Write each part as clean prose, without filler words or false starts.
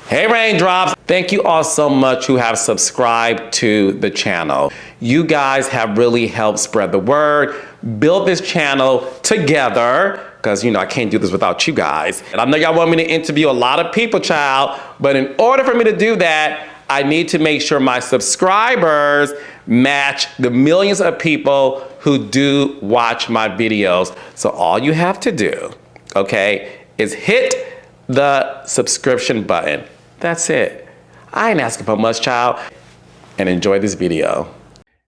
Hey Raindrops! Thank you all so much who have subscribed to the channel. You guys have really helped spread the word, build this channel together, because I can't do this without you guys. And I know y'all want me to interview a lot of people, child, but in order for me to do that, I need to make sure my subscribers match the millions of people who do watch my videos. So all you have to do, okay, is hit the subscription button. That's it. I ain't asking for much, child. And enjoy this video.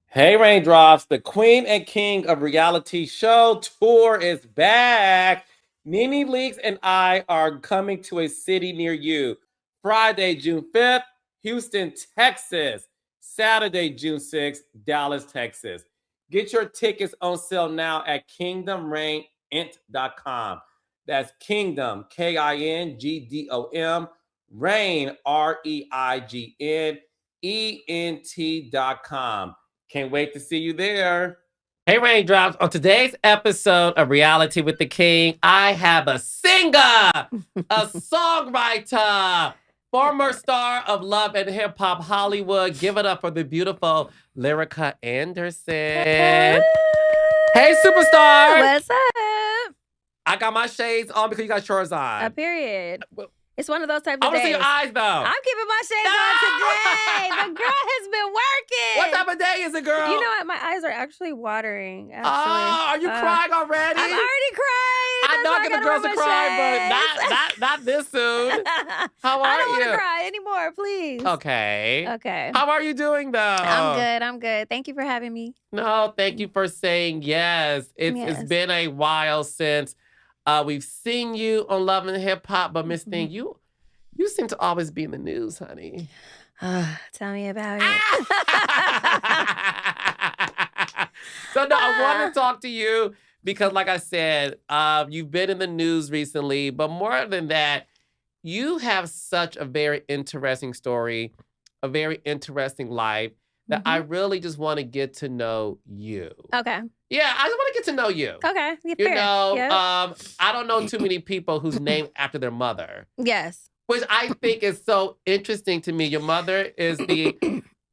Hey Raindrops, the Queen and King of Reality Show tour is back. Nene Leakes and I are coming to a city near you. Friday, June 5th, Houston, Texas. Saturday, June 6th, Dallas, Texas. Get your tickets on sale now at kingdomrainint.com. That's Kingdom, Kingdom, Reign, REIGNENT.com. Can't wait to see you there. Hey Raindrops, on today's episode of Reality with the King, I have a singer, a songwriter, former star of Love and Hip Hop Hollywood. Give it up for the beautiful Lyrica Anderson. Hey superstar. What's up? I got my shades on because you got yours on. A period. It's one of those types I of want to days. see your eyes though. I'm keeping my shades on today. The girl has been working. What type of day is it, girl? You know what? My eyes are actually watering. Actually. Are you crying already? I'm already crying. I know I get the girls to cry, but not this soon. How are I don't you? want to cry anymore, please. Okay. Okay. How are you doing though? I'm good. Thank you for having me. No, thank you for saying yes. It's been a while since we've seen you on Love and Hip Hop, but Miss Thing, you seem to always be in the news, honey. Tell me about it. So no, I want to talk to you because, like I said, you've been in the news recently, but more than that, you have such a very interesting story, a very interesting life that I really just want to get to know you. Okay. Yeah, I just want to get to know you. Okay. You know, I don't know too many people who's named after their mother. Yes. Which I think is so interesting to me. Your mother is the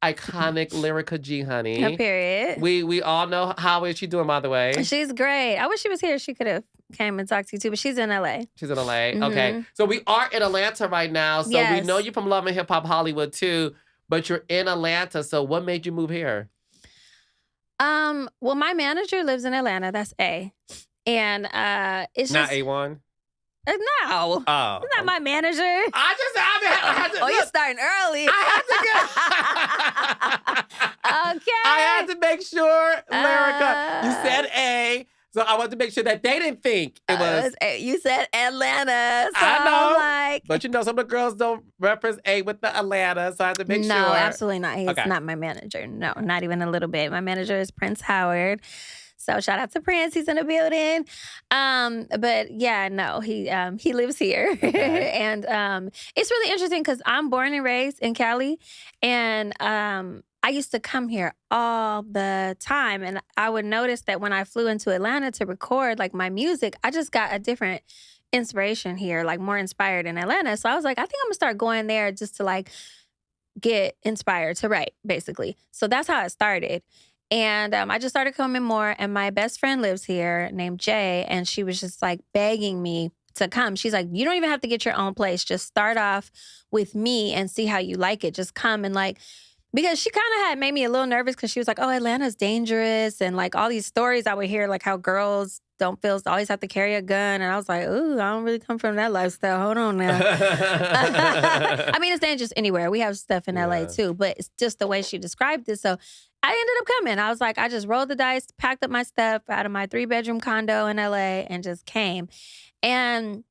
iconic Lyrica G, honey. A period. We all know how is she doing, by the way? She's great. I wish she was here. She could have came and talked to you too, but she's in LA. She's in LA. Okay. So we are in Atlanta right now. So we know you from Love and Hip Hop Hollywood too, but you're in Atlanta. So what made you move here? Well, my manager lives in Atlanta. That's A. And it's not just A1? No. Oh. He's not my manager. I had to. Oh, you're starting early. I had to get. Okay. I had to make sure, Lyrica. You said A, so I wanted to make sure that they didn't think it was. You said Atlanta. So I know. like, but some of the girls don't reference A with the Atlanta, so I had to make sure. No, absolutely not. He's not my manager. No, not even a little bit. My manager is Prince Howard. So shout out to Prince. He's in the building. But yeah, no, he lives here. Okay. And it's really interesting because I'm born and raised in Cali. And I used to come here all the time. And I would notice that when I flew into Atlanta to record like my music, I just got a different inspiration here, like more inspired in Atlanta. So I was like, I think I'm gonna start going there just to like get inspired to write, basically. So that's how it started. And I just started coming more, and my best friend lives here named Jay, and she was just like begging me to come. She's like, you don't even have to get your own place. Just start off with me and see how you like it. Just come and like, because she kind of had made me a little nervous because she was like, oh, Atlanta's dangerous. And like all these stories I would hear, like how girls don't always have to carry a gun. And I was like, ooh, I don't really come from that lifestyle. Hold on now. I mean, it's dangerous anywhere. We have stuff in LA too, but it's just the way she described it. So I ended up coming. I was like, I just rolled the dice, packed up my stuff out of my 3-bedroom condo in LA and just came. And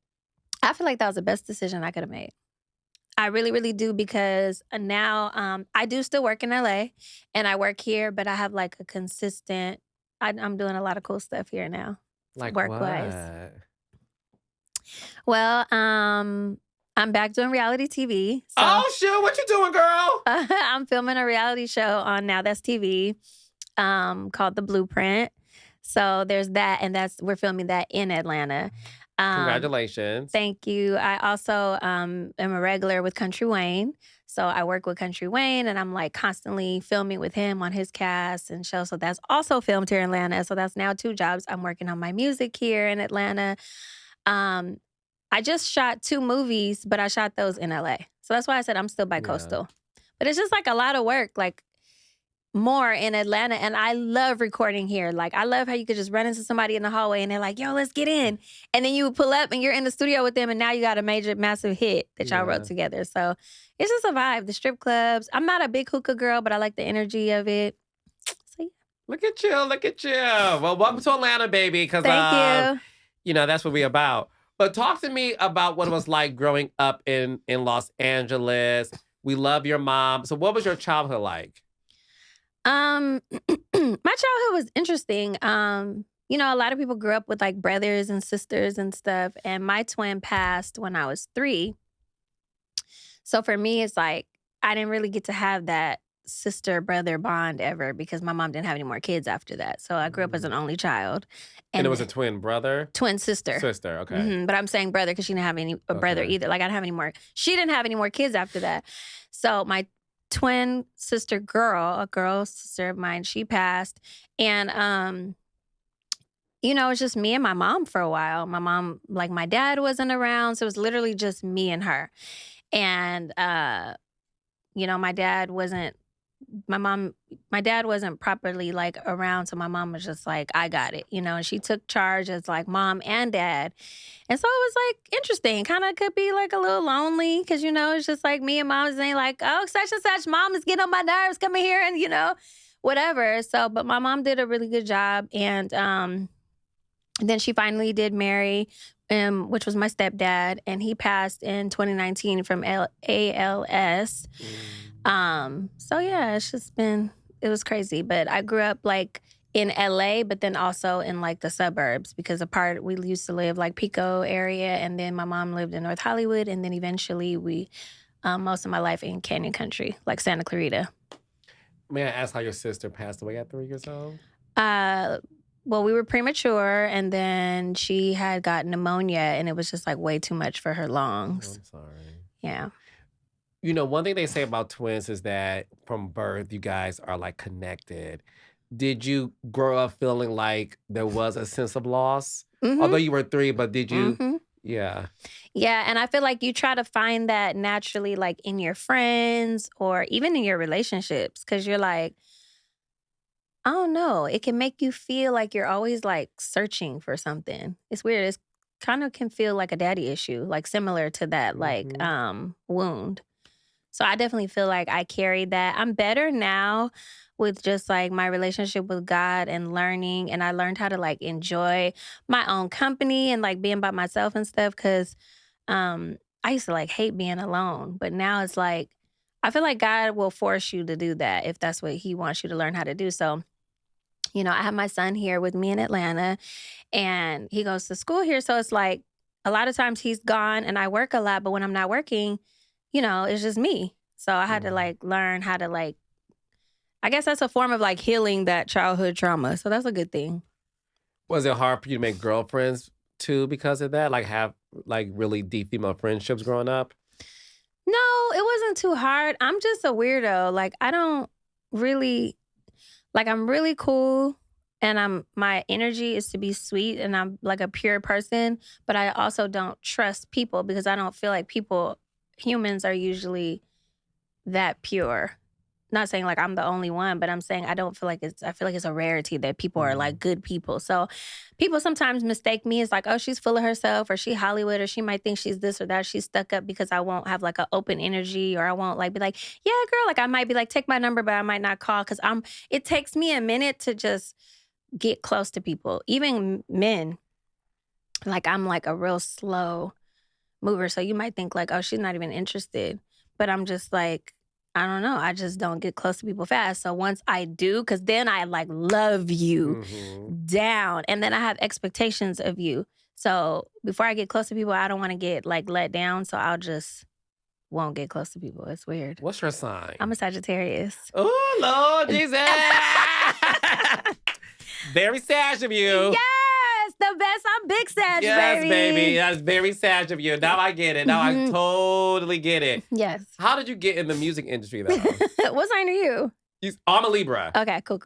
I feel like that was the best decision I could have made. I really, really do, because now I do still work in LA and I work here, but I have like a consistent, I'm doing a lot of cool stuff here now. Like work-wise. What? Well, I'm back doing reality TV. So, oh, shoot. What you doing, girl? I'm filming a reality show on Now That's TV called The Blueprint. So there's that, and we're filming that in Atlanta. Congratulations. Thank you. I also am a regular with Country Wayne. So I work with Country Wayne and I'm like constantly filming with him on his cast and show. So that's also filmed here in Atlanta. So that's now 2 jobs. I'm working on my music here in Atlanta. Um, I just shot 2 movies, but I shot those in LA. So that's why I said I'm still bi-coastal. But it's just like a lot of work, like more in Atlanta. And I love recording here. Like, I love how you could just run into somebody in the hallway and they're like, yo, let's get in. And then you pull up and you're in the studio with them and now you got a major, massive hit that y'all wrote together. So it's just a vibe. The strip clubs. I'm not a big hookah girl, but I like the energy of it. So yeah. Look at you. Look at you. Well, welcome to Atlanta, baby. Because, Thank you. You know, that's what we're about. But talk to me about what it was like growing up in Los Angeles. We love your mom. So what was your childhood like? My childhood was interesting. You know, a lot of people grew up with like brothers and sisters and stuff. And my twin passed when I was 3. So for me, it's like, I didn't really get to have that sister-brother bond ever because my mom didn't have any more kids after that. So I grew up as an only child. And it was a twin brother? Twin sister. Sister, okay. But I'm saying brother because she didn't have a brother either. Like I didn't have any more. She didn't have any more kids after that. So my twin sister girl, a girl sister of mine, she passed. And, you know, it was just me and my mom for a while. My mom, like my dad wasn't around. So it was literally just me and her. And, you know, my dad wasn't properly like around. So my mom was just like, I got it, you know, and she took charge as like mom and dad. And so it was like interesting. Kind of could be like a little lonely because, you know, it's just like me and mom saying like, oh, such and such, mom is getting on my nerves, come in here and, you know, whatever. So, but my mom did a really good job. And then she finally did marry, which was my stepdad. And he passed in 2019 from ALS. So yeah, it's just been, it was crazy. But I grew up like in LA, but then also in like the suburbs because we used to live like Pico area. And then my mom lived in North Hollywood. And then eventually most of my life in Canyon Country, like Santa Clarita. May I ask how your sister passed away at 3 years old? Well, we were premature and then she had got pneumonia and it was just like way too much for her lungs. Oh, I'm sorry. Yeah. You know, one thing they say about twins is that from birth, you guys are like connected. Did you grow up feeling like there was a sense of loss? Mm-hmm. Although you were 3, but did you? Mm-hmm. Yeah. Yeah, and I feel like you try to find that naturally like in your friends or even in your relationships because you're like, I don't know. It can make you feel like you're always like searching for something. It's weird. It's kind of can feel like a daddy issue, like similar to that like wound. So I definitely feel like I carried that. I'm better now with just like my relationship with God and learning. And I learned how to like enjoy my own company and like being by myself and stuff. Cause I used to like hate being alone. But now it's like, I feel like God will force you to do that if that's what he wants you to learn how to do. So, you know, I have my son here with me in Atlanta and he goes to school here. So it's like a lot of times he's gone and I work a lot. But when I'm not working, you know, it's just me. So I had to like learn how to like, I guess that's a form of like healing that childhood trauma. So that's a good thing. Was it hard for you to make girlfriends too because of that? Like have like really deep female friendships growing up? No, it wasn't too hard. I'm just a weirdo. Like I don't really, like I'm really cool and my energy is to be sweet and I'm like a pure person, but I also don't trust people because I don't feel like humans are usually that pure. Not saying like I'm the only one, but I'm saying I feel like it's a rarity that people are like good people. So people sometimes mistake me as like, oh, she's full of herself or she Hollywood or she might think she's this or that. She's stuck up because I won't have like an open energy or I won't like be like, yeah, girl, like I might be like, take my number, but I might not call because it takes me a minute to just get close to people. Even men, like I'm like a real slow mover. So you might think like, oh, she's not even interested. But I'm just like, I don't know. I just don't get close to people fast. So once I do, because then I like love you down. And then I have expectations of you. So before I get close to people, I don't want to get like let down. So I'll just won't get close to people. It's weird. What's your sign? I'm a Sagittarius. Oh, Lord Jesus. Very sash of you. Yes, the best. I'm big Sag, Yes, baby. baby. That's very Sag of you. Now I get it. Now I totally get it. Yes. How did you get in the music industry, though? What sign are you? I'm a Libra. Okay, cool.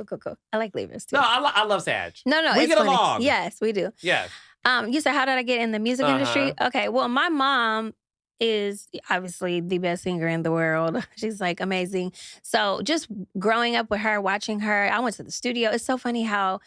I like Libras, too. No, I love Sag. No, we it's get funny. along. Yes, we do. Yes. You said, how did I get in the music industry? Okay, well, my mom is obviously the best singer in the world. She's like amazing. So just growing up with her, watching her, I went to the studio. It's so funny how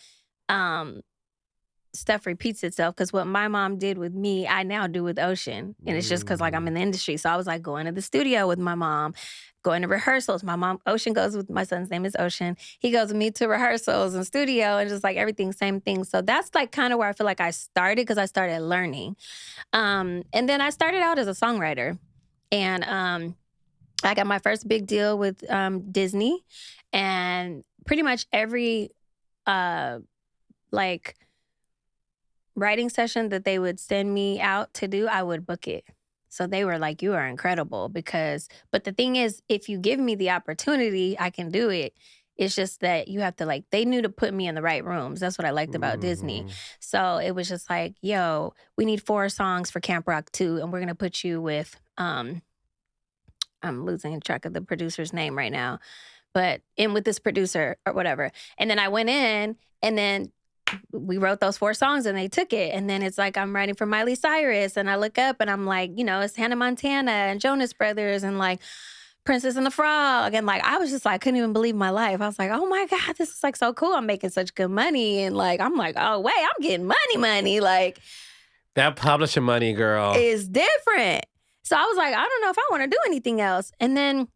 stuff repeats itself, because what my mom did with me, I now do with Ocean. And it's just because like I'm in the industry. So I was like going to the studio with my mom, going to rehearsals. My mom, Ocean goes with, my son's name is Ocean. He goes with me to rehearsals and studio and just like everything, same thing. So that's like kind of where I feel like I started, because I started learning. And then I started out as a songwriter. And I got my first big deal with Disney. And pretty much every like writing session that they would send me out to do, I would book it. So they were like, you are incredible, but the thing is, if you give me the opportunity, I can do it. It's just that you have to like, they knew to put me in the right rooms. That's what I liked about Disney. So it was just like, yo, we need 4 songs for Camp Rock 2, and we're going to put you with, I'm losing track of the producer's name right now, but in with this producer or whatever. And then I went in, and then we wrote those 4 songs and they took it. And then it's like I'm writing for Miley Cyrus, and I look up and I'm like, it's Hannah Montana and Jonas Brothers and like Princess and the Frog. And like, I was just like, couldn't even believe my life. I was like, oh my God, this is like so cool. I'm making such good money. And like, I'm like, oh wait, I'm getting money. Like, that publishing money, girl, is different. So I was like, I don't know if I want to do anything else. And then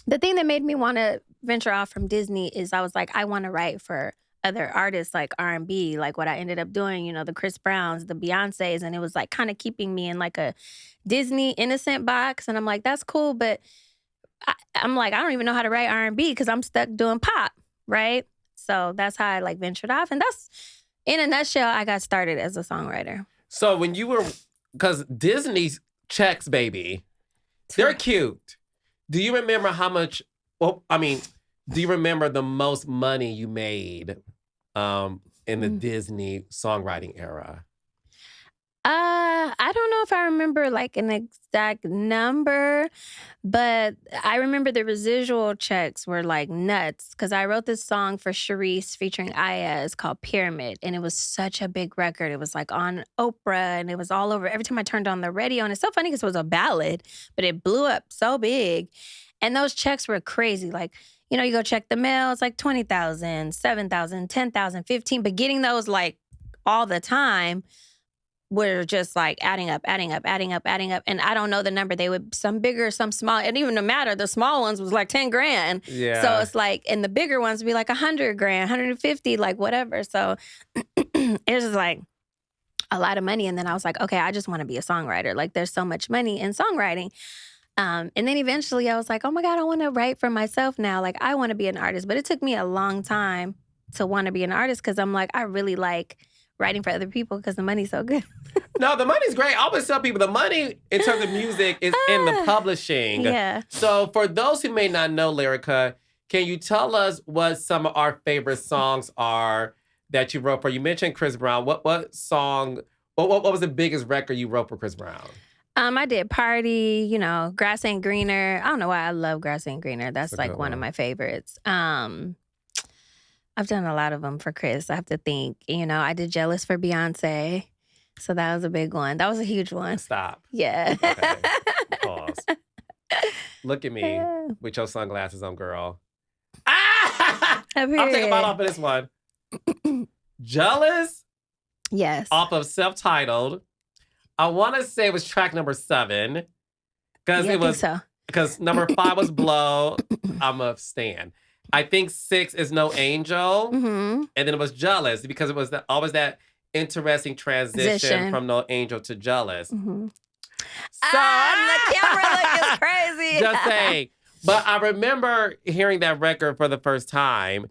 the thing that made me want to venture off from Disney is I was like, I want to write for other artists like R&B, like what I ended up doing, the Chris Browns, the Beyoncés, and it was like kind of keeping me in like a Disney innocent box. And I'm like, that's cool, but I'm like, I don't even know how to write R&B because I'm stuck doing pop, right? So that's how I like ventured off. And that's, in a nutshell, I got started as a songwriter. So when you were, because Disney's checks, baby, they're cute. Do you remember how much, do you remember the most money you made in the Disney songwriting era? I don't know if I remember like an exact number, but I remember the residual checks were like nuts, because I wrote this song for Charisse featuring Ayaz called Pyramid, and it was such a big record. It was like on Oprah, and it was all over. Every time I turned on the radio, and it's so funny because it was a ballad, but it blew up so big. And those checks were crazy. Like, you go check the mail, it's like 20,000, 7,000, 10,000, 15, but getting those like all the time were just like adding up. And I don't know the number. They would, some bigger, some small. It didn't even matter. The small ones was like 10 grand. Yeah. So it's like, and the bigger ones would be like 100 grand, 150, like whatever. So it was just like a lot of money. And then I was like, okay, I just want to be a songwriter. Like there's so much money in songwriting. And then eventually I was like, oh my God, I want to write for myself now. Like I want to be an artist. But it took me a long time to want to be an artist, because I'm like, I really like writing for other people because the money's so good. No, the money's great. I always tell people the money in terms of music is in the publishing. Yeah. So for those who may not know Lyrica, can you tell us what some of our favorite songs are that you wrote for? You mentioned Chris Brown. What song, what was the biggest record you wrote for Chris Brown? I did Party, Grass Ain't Greener. I don't know why I love Grass Ain't Greener. That's like one of my favorites. I've done a lot of them for Chris. I have to think. I did Jealous for Beyonce. So that was a big one. That was a huge one. Stop. Yeah. Okay. Pause. Look at me with your sunglasses on, girl. Ah! I'll take a bite off of this one. Jealous? Yes. Off of Self-Titled. I want to say it was track number 7. Because it was, because number 5 was Blow. I'm a stan. I think 6 is No Angel. And then it was Jealous, because it was always that interesting transition from No Angel to Jealous. So, the camera look is crazy. Just saying. But I remember hearing that record for the first time.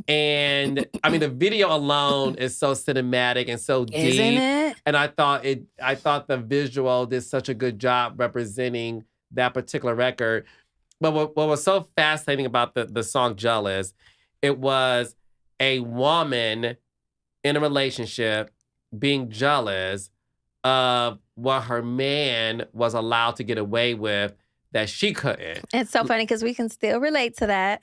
And the video alone is so cinematic and so deep. Isn't it? And I thought the visual did such a good job representing that particular record. But what was so fascinating about the song Jealous, it was a woman in a relationship being jealous of what her man was allowed to get away with that she couldn't. It's so funny because we can still relate to that.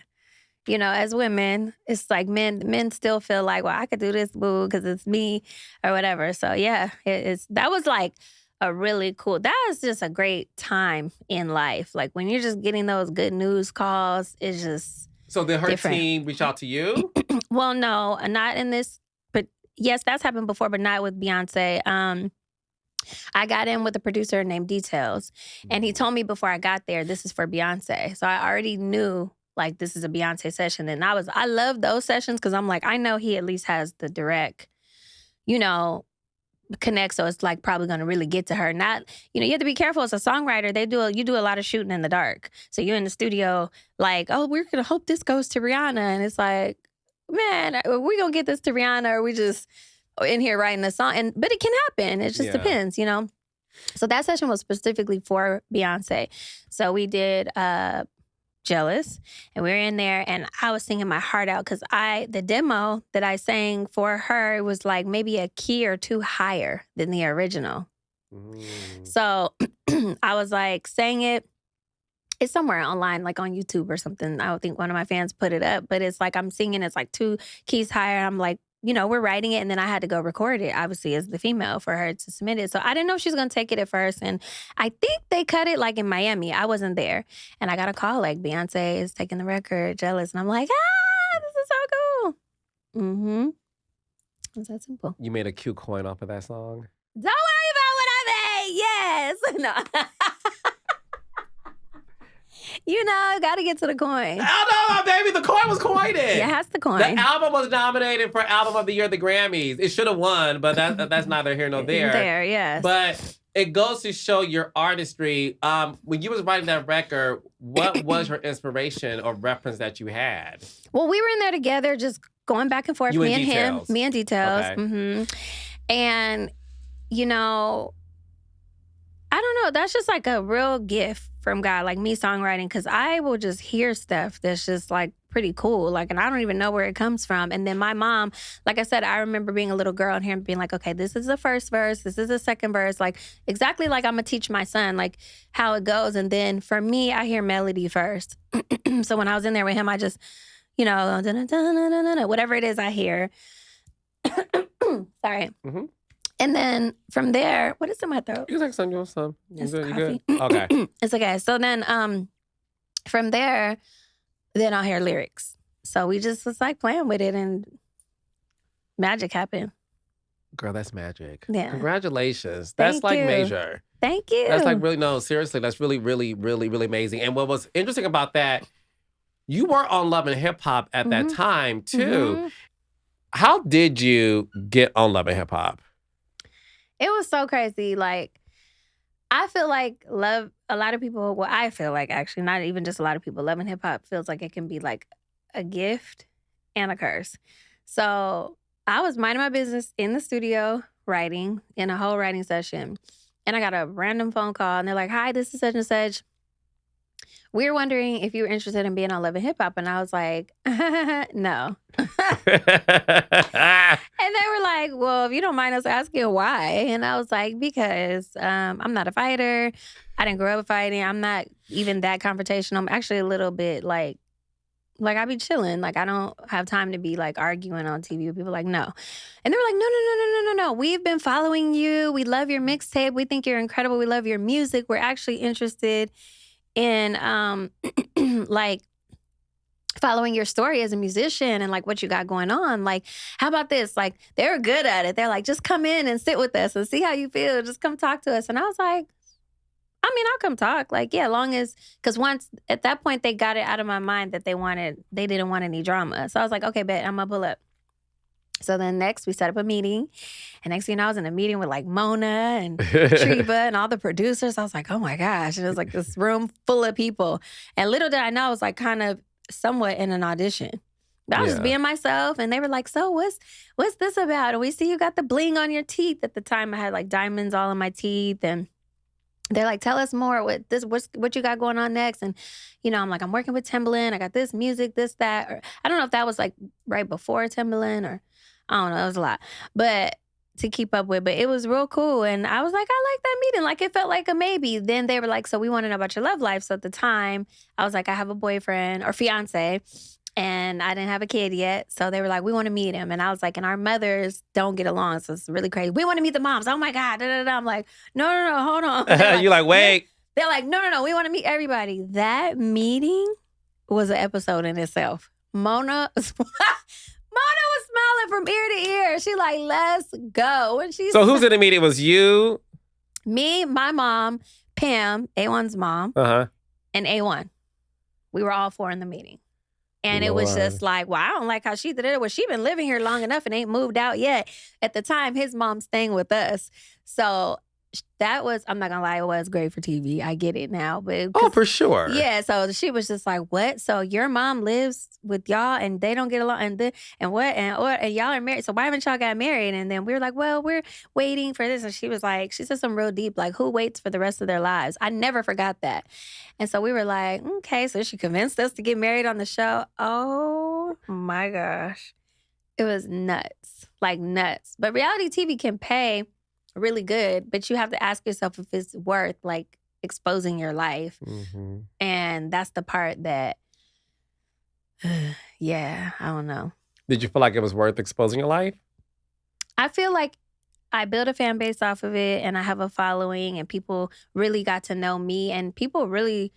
You know, as women, it's like men still feel like, well, I could do this, boo, because it's me or whatever. So yeah, that was like a really cool, that was just a great time in life. Like when you're just getting those good news calls, it's just So did her different. team reach out to you? Well, no, not in this, but yes, that's happened before, but not with Beyonce. I got in with a producer named Details, and he told me before I got there, this is for Beyonce. So I already knew like this is a Beyonce session. And I love those sessions because I'm like, I know he at least has the direct, you know, connect. So it's like probably going to really get to her. Not, you know, you have to be careful as a songwriter. You do a lot of shooting in the dark. So you're in the studio like, oh, we're going to hope this goes to Rihanna. And it's like, man, are we going to get this to Rihanna or are we just in here writing a song? But it can happen. It just depends, you know? So that session was specifically for Beyonce. So we did Jealous, and we were in there, and I was singing my heart out because the demo that I sang for her was like maybe a key or two higher than the original. So I was like, sang it. It's somewhere online, like on YouTube or something. I don't think one of my fans put it up, but it's like I'm singing, it's like 2 keys higher. I'm like, you know, we're writing it, and then I had to go record it, obviously, as the female for her to submit it. So I didn't know she was going to take it at first, and I think they cut it like in Miami. I wasn't there, and I got a call like, Beyonce is taking the record, Jealous, and I'm like, this is so cool. Mm-hmm. It's that simple. You made a cute coin off of that song? Don't worry about what I made. Yes. No. You know, got to get to the coin. Oh, no, baby. The coin was coined. Yeah, it has the coin. The album was nominated for Album of the Year at the Grammys. It should have won, but that's neither here nor there. There, yes. But it goes to show your artistry. When you was writing that record, what was your inspiration or reference that you had? Well, we were in there together, just going back and forth, me and him. Me and Details. Okay. Mm-hmm. And, you know, I don't know. That's just like a real gift from God, like me songwriting, because I will just hear stuff that's just like pretty cool. Like, and I don't even know where it comes from. And then my mom, like I said, I remember being a little girl and hearing being like, okay, this is the first verse, this is the second verse, like exactly like I'm gonna teach my son, like how it goes. And then for me, I hear melody first. So when I was in there with him, I just, you know, whatever it is I hear. Sorry. Mm-hmm. And then from there, what is in my throat? You like some. It's You coffee. good? Okay. It's okay. So then from there, then I'll hear lyrics. So we just was like playing with it and magic happened. Girl, that's magic. Yeah. Congratulations. That's Thank like you. major. Thank you. That's like really, no, seriously, that's really, really, really, really amazing. And what was interesting about that, you were on Love and Hip Hop at that time too. Mm-hmm. How did you get on Love and Hip Hop? It was so crazy. Like, I feel like a lot of people, well, I feel like actually, not even just a lot of people, Love and Hip Hop feels like it can be like a gift and a curse. So I was minding my business in the studio, writing, in a whole writing session. And I got a random phone call and they're like, hi, this is such and such. We're wondering if you were interested in being on Love and Hip Hop. And I was like, no. And they were like, well, if you don't mind us asking why. And I was like, because I'm not a fighter. I didn't grow up fighting. I'm not even that confrontational. I'm actually a little bit like I be chilling. Like, I don't have time to be like arguing on TV with people. Like, no. And they were like, no. We've been following you. We love your mixtape. We think you're incredible. We love your music. We're actually interested in like following your story as a musician and like what you got going on. Like, how about this? Like, they were good at it. They're like, just come in and sit with us and see how you feel. Just come talk to us. And I was like, I mean, I'll come talk. Like, yeah, long as, because once at that point they got it out of my mind that they didn't want any drama. So I was like, okay, bet, I'm gonna pull up. So then next we set up a meeting. And next thing you know, I was in a meeting with like Mona and Treva and all the producers. I was like, oh my gosh. And it was like this room full of people. And little did I know I was like kind of somewhat in an audition. But I was just being myself. And they were like, so what's this about? And we see you got the bling on your teeth. At the time I had like diamonds all in my teeth. And they're like, tell us more what you got going on next. And, you know, I'm like, I'm working with Timbaland. I got this music, this, that. Or I don't know if that was like right before Timbaland or I don't know. It was a lot. But to keep up with, but it was real cool. And I was like, I like that meeting. Like, it felt like a maybe. Then they were like, so we want to know about your love life. So at the time, I was like, I have a boyfriend or fiance, and I didn't have a kid yet. So they were like, we want to meet him. And I was like, and our mothers don't get along. So it's really crazy. We want to meet the moms. Oh my God. Da, da, da. I'm like, no, hold on. You're like, wait. They're like, no, we want to meet everybody. That meeting was an episode in itself. Mona was smiling from ear to ear. She like, let's go. And So who's in the meeting? It was you? Me, my mom, Pam, A1's mom, and A1. We were all four in the meeting. And It was just like, well, I don't like how she did it. Well, she been living here long enough and ain't moved out yet. At the time, his mom's staying with us. So that was, I'm not gonna lie, it was great for TV. I get it now, but for sure. Yeah, so she was just like, "What? So your mom lives with y'all and they don't get along, and y'all are married? So why haven't y'all got married?" And then we were like, "Well, we're waiting for this." And she was like, she said something real deep, like, "Who waits for the rest of their lives?" I never forgot that. And so we were like, "Okay." So she convinced us to get married on the show. Oh my gosh, it was nuts, like nuts. But reality TV can pay really good, but you have to ask yourself if it's worth like exposing your life. And that's the part that, yeah, I don't know. Did you feel like it was worth exposing your life? I feel like I built a fan base off of it, and I have a following, and people really got to know me, and people really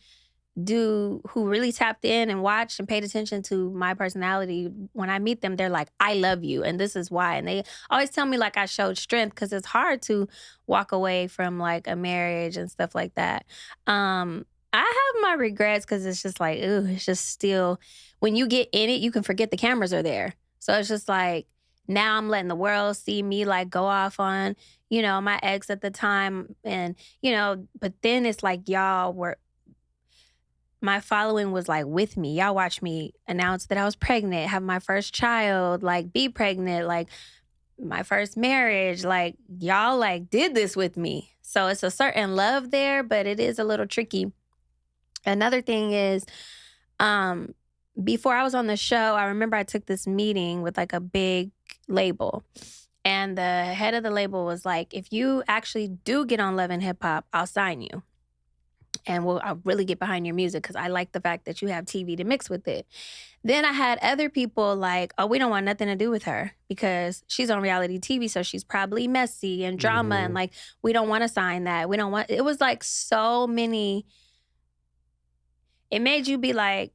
who really tapped in and watched and paid attention to my personality. When I meet them, they're like, I love you, and this is why. And they always tell me like I showed strength, because it's hard to walk away from like a marriage and stuff like that. I have my regrets, because it's just like, ooh, it's just still, when you get in it, you can forget the cameras are there. So it's just like, now I'm letting the world see me like go off on, my ex at the time. And, but then it's like my following was like with me. Y'all watched me announce that I was pregnant, have my first child, like be pregnant, like my first marriage, like y'all like did this with me. So it's a certain love there, but it is a little tricky. Another thing is, before I was on the show, I remember I took this meeting with like a big label. And the head of the label was like, if you actually do get on Love and Hip Hop, I'll sign you. And I'll really get behind your music, because I like the fact that you have TV to mix with it. Then I had other people like, oh, we don't want nothing to do with her because she's on reality TV, so she's probably messy and drama, and like, we don't want to sign that. We don't want, it was like so many. It made you be like,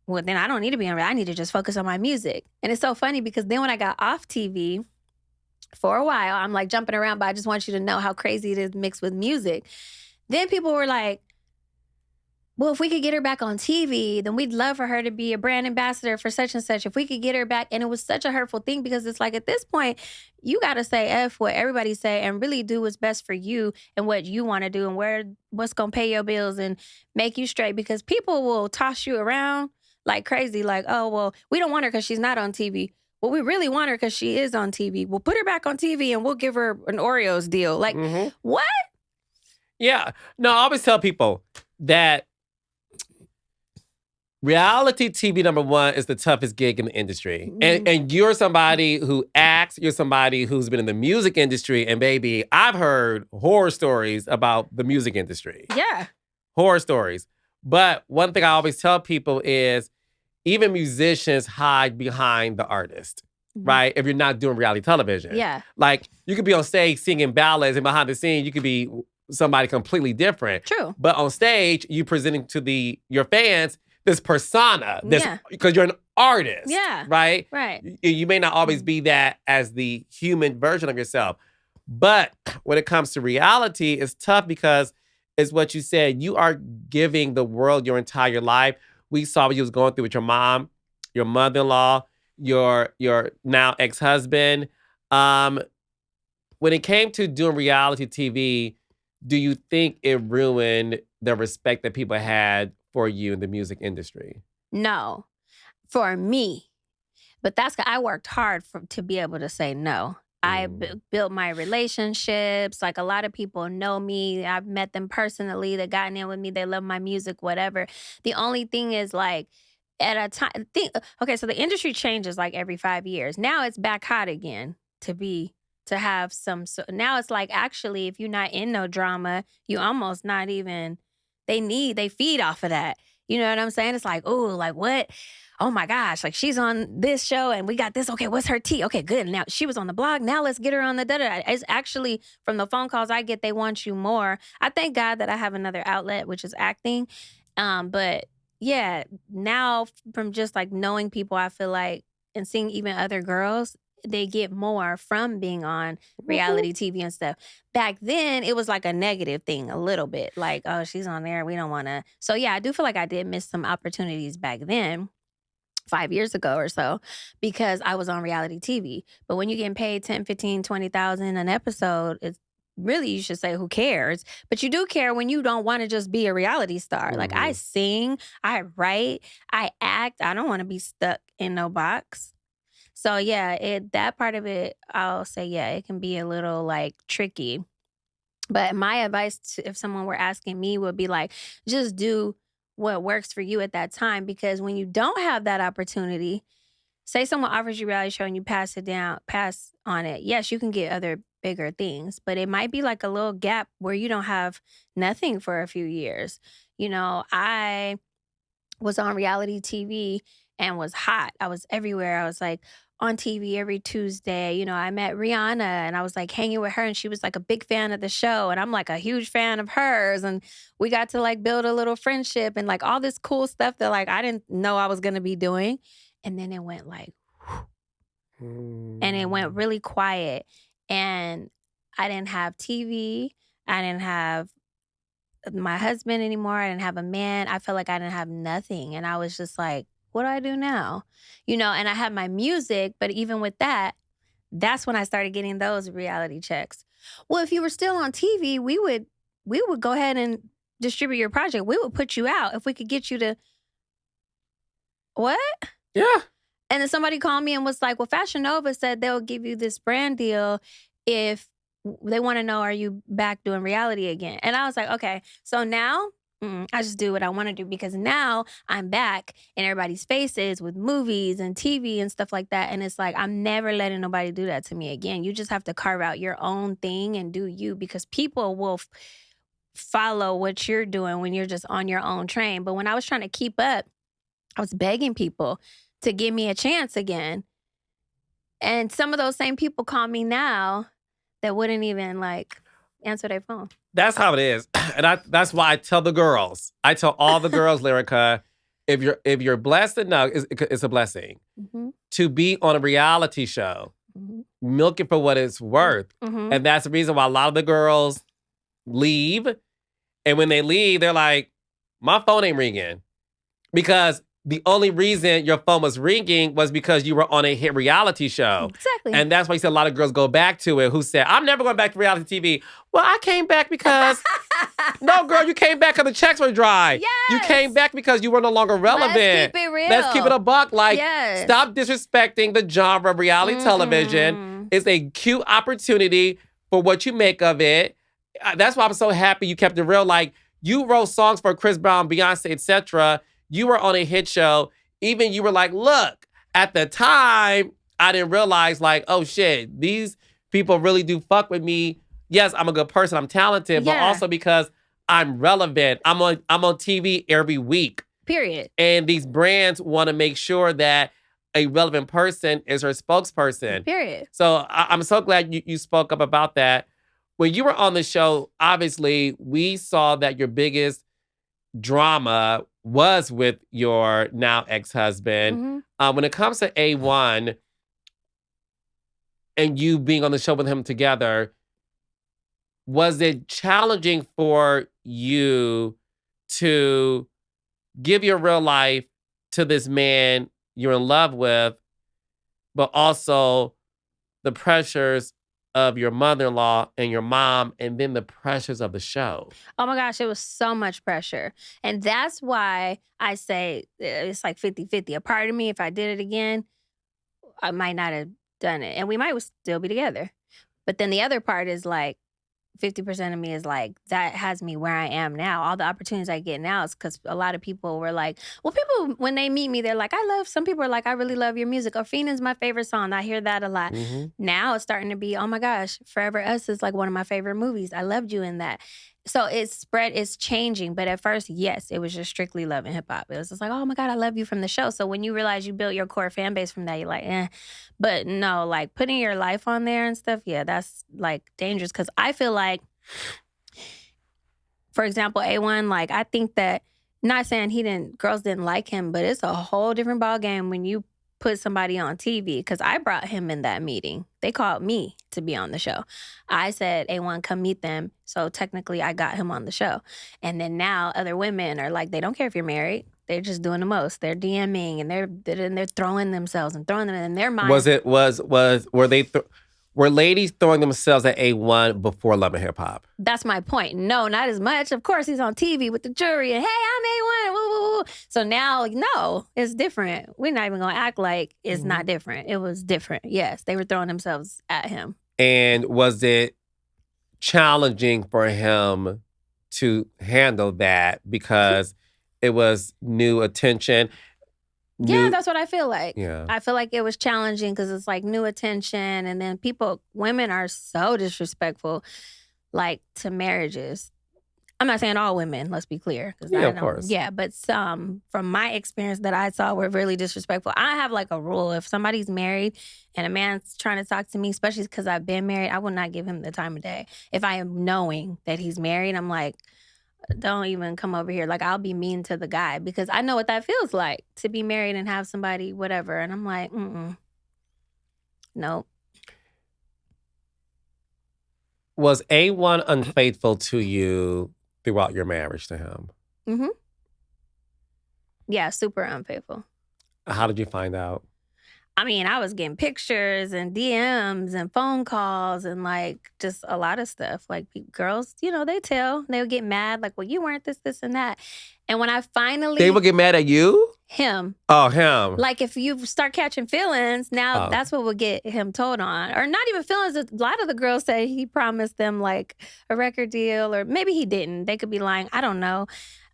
well, then I don't need to be on reality. I need to just focus on my music. And it's so funny, because then when I got off TV for a while, I'm like jumping around, but I just want you to know how crazy it is mixed with music. Then people were like, well, if we could get her back on TV, then we'd love for her to be a brand ambassador for such and such. If we could get her back. And it was such a hurtful thing, because it's like, at this point, you got to say F what everybody say and really do what's best for you and what you want to do and what's going to pay your bills and make you straight, because people will toss you around like crazy. Like, oh, well, we don't want her because she's not on TV. Well, we really want her because she is on TV. We'll put her back on TV and we'll give her an Oreos deal. Like, what? Yeah. No, I always tell people that reality TV, number one, is the toughest gig in the industry. And you're somebody who acts, you're somebody who's been in the music industry, and baby, I've heard horror stories about the music industry. Yeah. Horror stories. But one thing I always tell people is, even musicians hide behind the artist, right? If you're not doing reality television. Yeah. Like, you could be on stage singing ballads, and behind the scenes, you could be somebody completely different. True. But on stage, you presenting to your fans this persona, because you're an artist, right? Right. You may not always be that as the human version of yourself. But when it comes to reality, it's tough, because it's what you said. You are giving the world your entire life. We saw what you was going through with your mom, your mother-in-law, your now ex-husband. When it came to doing reality TV, do you think it ruined the respect that people had for you in the music industry? No, for me. But I worked hard to be able to say no. I built my relationships. Like, a lot of people know me. I've met them personally. They've gotten in with me. They love my music, whatever. The only thing is, like, at a time, okay, so the industry changes like every 5 years. Now it's back hot again to be to have some. So now it's like, actually, if you're not in no drama, you almost not even. They feed off of that. You know what I'm saying? It's like, oh, like what? Oh my gosh, like she's on this show and we got this. Okay, what's her tea? Okay, good. Now she was on the blog. Now let's get her on the da-da-da. It's actually, from the phone calls I get, they want you more. I thank God that I have another outlet, which is acting. But yeah, now from just like knowing people, I feel like, and seeing even other girls, they get more from being on reality TV and stuff. Back then, it was like a negative thing a little bit. Like, oh, she's on there. We don't want to. So yeah, I do feel like I did miss some opportunities back then, 5 years ago or so, because I was on reality TV. But when you're getting paid 10, 15, 20,000 an episode, it's really, you should say, who cares? But you do care when you don't want to just be a reality star. Like, I sing, I write, I act. I don't want to be stuck in no box. So yeah, that part of it, I'll say, yeah, it can be a little like tricky. But my advice if someone were asking me would be like, just do what works for you at that time. Because when you don't have that opportunity, say someone offers you a reality show and you pass on it. Yes, you can get other bigger things, but it might be like a little gap where you don't have nothing for a few years. You know, I was on reality TV and was hot. I was everywhere. I was like on TV every Tuesday. You know, I met Rihanna and I was like hanging with her and she was like a big fan of the show. And I'm like a huge fan of hers. And we got to like build a little friendship and like all this cool stuff that like I didn't know I was going to be doing. And then it went like, and it went really quiet. And I didn't have TV. I didn't have my husband anymore. I didn't have a man. I felt like I didn't have nothing. And I was just like, what do I do now? You know, and I had my music, but even with that, that's when I started getting those reality checks. Well, if you were still on TV, we would go ahead and distribute your project. We would put you out if we could get you to what? Yeah. And then somebody called me and was like, well, Fashion Nova said they'll give you this brand deal if they want to know, are you back doing reality again? And I was like, okay. So now I just do what I want to do because now I'm back in everybody's faces with movies and TV and stuff like that. And it's like, I'm never letting nobody do that to me again. You just have to carve out your own thing and do you, because people will follow what you're doing when you're just on your own train. But when I was trying to keep up, I was begging people to give me a chance again. And some of those same people call me now that wouldn't even like answer their phone. That's how it is. And that's why I tell the girls. I tell all the girls, Lyrica, if you're blessed enough, it's a blessing to be on a reality show, milk it for what it's worth. And that's the reason why a lot of the girls leave. And when they leave, they're like, my phone ain't ringing. Because the only reason your phone was ringing was because you were on a hit reality show. Exactly. And that's why you said a lot of girls go back to it who said, I'm never going back to reality TV. Well, I came back because... No, girl, you came back because the checks were dry. Yes. You came back because you were no longer relevant. Let's keep it real. Let's keep it a buck. Like, yes. Stop disrespecting the genre of reality television. It's a cute opportunity for what you make of it. That's why I'm so happy you kept it real. Like, you wrote songs for Chris Brown, Beyonce, etc. You were on a hit show. Even you were like, look, at the time, I didn't realize, like, oh shit, these people really do fuck with me. Yes, I'm a good person, I'm talented, but also because I'm relevant. I'm on TV every week. Period. And these brands want to make sure that a relevant person is her spokesperson. Period. So I'm so glad you spoke up about that. When you were on the show, obviously, we saw that your biggest drama was with your now ex-husband. When it comes to A1 and you being on the show with him together, was it challenging for you to give your real life to this man you're in love with, but also the pressures of your mother-in-law and your mom, and then the pressures of the show? Oh my gosh, it was so much pressure. And that's why I say it's like 50-50. A part of me, if I did it again, I might not have done it. And we might still be together. But then the other part is like, 50% of me is like, that has me where I am now. All the opportunities I get now is because a lot of people were like, well, people, when they meet me, they're like, some people are like, I really love your music. Orphina's my favorite song. I hear that a lot. Mm-hmm. Now it's starting to be, oh my gosh, Forever Us is like one of my favorite movies. I loved you in that. So it's changing. But at first, yes, it was just strictly Love and Hip Hop. It was just like, oh my God, I love you from the show. So when you realize you built your core fan base from that, you're like, eh. But no, like putting your life on there and stuff, yeah, that's like dangerous. Because I feel like, for example, A1, like I think that, not saying girls didn't like him, but it's a whole different ballgame when you put somebody on TV, because I brought him in that meeting. They called me to be on the show. I said, A1, come meet them. So technically I got him on the show. And then now other women are like, they don't care if you're married. They're just doing the most. They're DMing and they're throwing themselves and throwing them in their mind. Were ladies throwing themselves at A1 before Love and Hip Hop? That's my point. No, not as much. Of course, he's on TV with the jury and, hey, I'm A1. Woo, woo, woo. So now, no, it's different. We're not even going to act like it's not different. It was different. Yes, they were throwing themselves at him. And was it challenging for him to handle that because it was new attention? Yeah, that's what I feel like. Yeah. I feel like it was challenging because it's like new attention. And then women are so disrespectful, like to marriages. I'm not saying all women, let's be clear. Yeah, of course. Yeah, but some, from my experience that I saw, were really disrespectful. I have like a rule. If somebody's married and a man's trying to talk to me, especially because I've been married, I will not give him the time of day. If I am knowing that he's married, I'm like, don't even come over here. Like, I'll be mean to the guy because I know what that feels like to be married and have somebody, whatever. And I'm like, nope. Was A1 unfaithful to you throughout your marriage to him? Mm-hmm. Yeah, super unfaithful. How did you find out? I mean, I was getting pictures and DMs and phone calls and like just a lot of stuff. Like girls, they would get mad. Like, well, you weren't this, and that. And when I finally... They would get mad at you? Him. Oh, him. Like if you start catching feelings, now that's what would get him told on. Or not even feelings. A lot of the girls say he promised them like a record deal, or maybe he didn't. They could be lying. I don't know.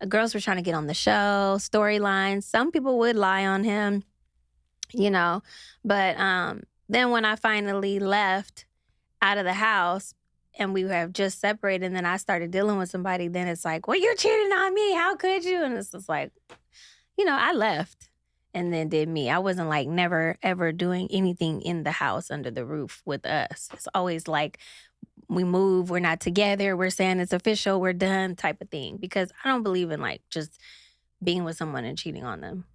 Girls were trying to get on the show, storylines. Some people would lie on him. But then when I finally left out of the house and we have just separated and then I started dealing with somebody, then it's like, well, you're cheating on me. How could you? And it's just like, I left and then did me. I wasn't like never, ever doing anything in the house under the roof with us. It's always like we move, we're not together, we're saying it's official, we're done type of thing. Because I don't believe in like just being with someone and cheating on them.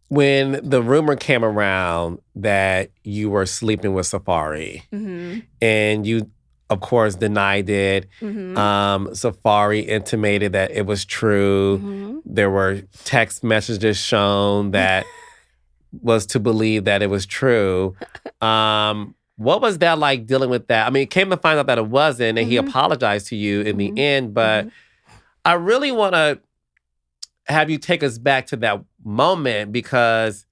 When the rumor came around that you were sleeping with Safari, and you, of course, denied it, Safari intimated that it was true. There were text messages shown that was to believe that it was true. What was that like dealing with that? I mean, it came to find out that it wasn't, and he apologized to you in the end, but I really want to have you take us back to that moment because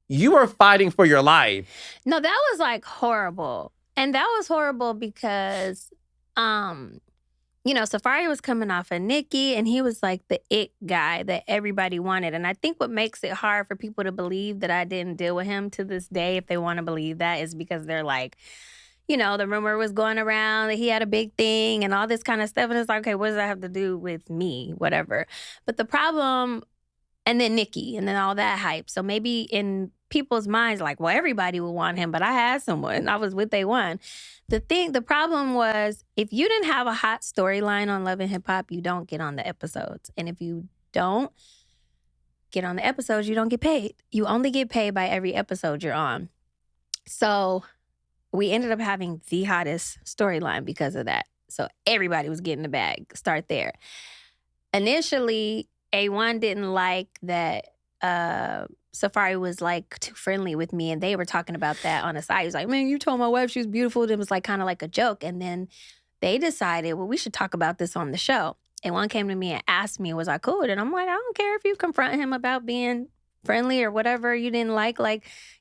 you were fighting for your life. No, that was like horrible. And that was horrible because, Safari was coming off of Nicki and he was like the it guy that everybody wanted. And I think what makes it hard for people to believe that I didn't deal with him to this day, if they want to believe that, is because they're like, the rumor was going around that he had a big thing and all this kind of stuff. And it's like, okay, what does that have to do with me? Whatever. But the problem, and then Nicki, and then all that hype. So maybe in people's minds, like, well, everybody would want him, but I had someone. I was with A1. The problem was, if you didn't have a hot storyline on Love and Hip Hop, you don't get on the episodes. And if you don't get on the episodes, you don't get paid. You only get paid by every episode you're on. So we ended up having the hottest storyline because of that. So everybody was getting the bag. Start there. Initially, A1 didn't like that Safari was like too friendly with me, and they were talking about that on the side. He was like, man, you told my wife she was beautiful. It was like kind of like a joke. And then they decided, well, we should talk about this on the show. A1 came to me and asked me, was I cool? And I'm like, I don't care if you confront him about being friendly or whatever you didn't like,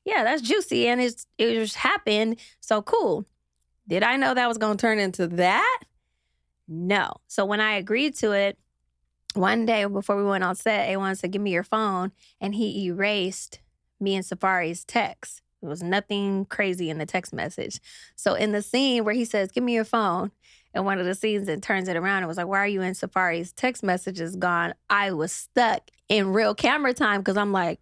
yeah, that's juicy and it just happened, so cool. Did I know that was going to turn into that? No. So when I agreed to it, one day before we went on set, A1 said, give me your phone. And he erased me and Safari's text. There was nothing crazy in the text message. So in the scene where he says, give me your phone, and one of the scenes that turns it around, it was like, why are you in Safari's text messages gone? I was stuck in real camera time because I'm like,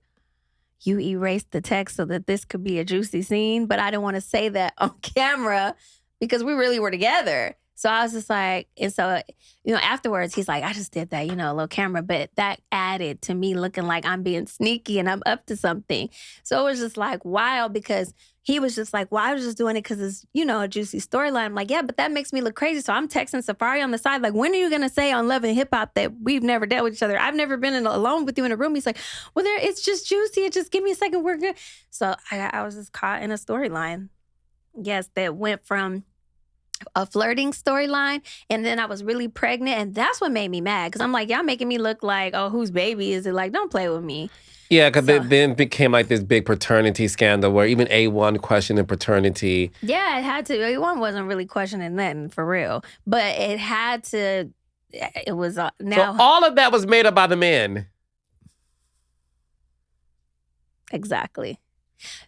you erased the text so that this could be a juicy scene, but I didn't want to say that on camera because we really were together. So I was just like, and so, afterwards, he's like, I just did that, a little camera, but that added to me looking like I'm being sneaky and I'm up to something. So it was just like wild because he was just like, well, I was just doing it because it's, a juicy storyline. I'm like, yeah, but that makes me look crazy. So I'm texting Safari on the side, like, when are you going to say on Love and Hip Hop that we've never dealt with each other? I've never been alone with you in a room. He's like, well, it's just juicy. Just give me a second. We're good. So I was just caught in a storyline. Yes, that went from a flirting storyline, and then I was really pregnant, and that's what made me mad, because I'm like, y'all making me look like, oh, whose baby is it? Like, don't play with me. Yeah, because it then became like this big paternity scandal where even A1 questioned paternity. Yeah, it had to. A1 wasn't really questioning nothing, for real. But it had to, it was now. So all of that was made up by the men. Exactly.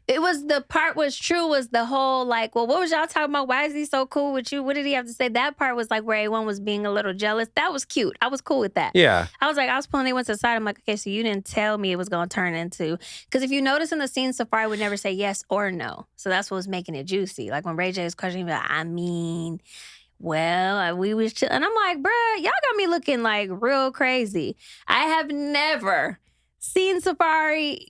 It was, the part was true, was the whole like, well, what was y'all talking about? Why is he so cool with you? What did he have to say? That part was like where A1 was being a little jealous. That was cute. I was cool with that. Yeah. I was pulling A1 to the side. I'm like, okay, so you didn't tell me it was going to turn into, because if you notice in the scene, Safari would never say yes or no. So that's what was making it juicy. Like when Ray J was questioning me, like, well, we was chill. And I'm like, bruh, y'all got me looking like real crazy. I have never seen Safari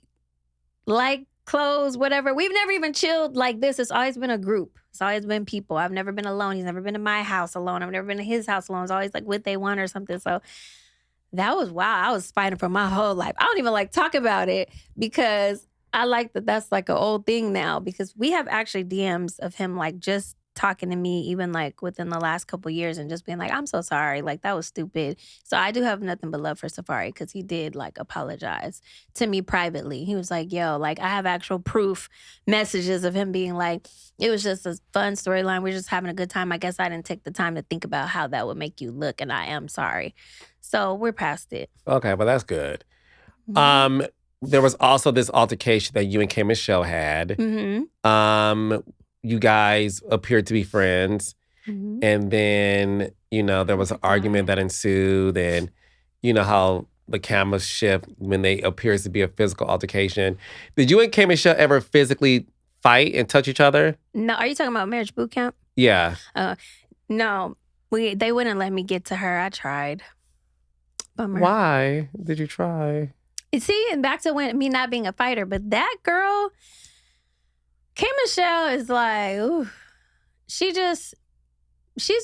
like clothes, whatever. We've never even chilled like this. It's always been a group. It's always been people. I've never been alone. He's never been to my house alone. I've never been to his house alone. It's always like with A1 or something. So that was wild. I was fighting for my whole life. I don't even like talk about it because I like that that's like an old thing now, because we have actually DMs of him like just talking to me even like within the last couple of years and just being like, I'm so sorry. Like, that was stupid. So I do have nothing but love for Safari, because he did like apologize to me privately. He was like, yo, like I have actual proof messages of him being like, it was just a fun storyline. We're just having a good time. I guess I didn't take the time to think about how that would make you look, and I am sorry. So we're past it. Okay, well, that's good. There was also this altercation that you and K.Michelle had. Mm-hmm. You guys appeared to be friends. Mm-hmm. And then, there was an argument that ensued. And you know how the cameras shift when they appears to be a physical altercation. Did you and K.Michelle ever physically fight and touch each other? No. Are you talking about marriage boot camp? Yeah. No. They wouldn't let me get to her. I tried. Bummer. Why did you try? See, and back to me not being a fighter, but that girl, K.Michelle, is like, ooh, she's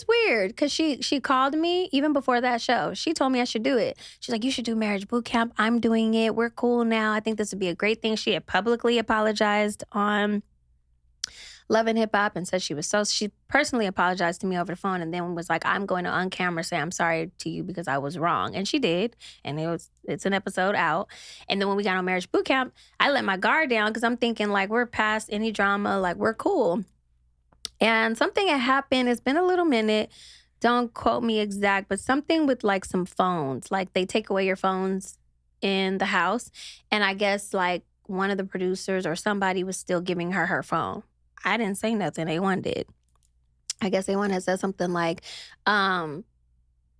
weird, because she called me even before that show. She told me I should do it. She's like, you should do marriage boot camp. I'm doing it. We're cool now. I think this would be a great thing. She had publicly apologized on Love and Hip Hop and said she personally apologized to me over the phone, and then was like, I'm going to on camera say I'm sorry to you because I was wrong. And she did. And it's an episode out. And then when we got on marriage boot camp, I let my guard down because I'm thinking like, we're past any drama, like we're cool. And something had happened. It's been a little minute. Don't quote me exact, but something with like some phones. Like they take away your phones in the house. And I guess like one of the producers or somebody was still giving her phone. I didn't say nothing. A1 did. I guess A1 had said something like, we're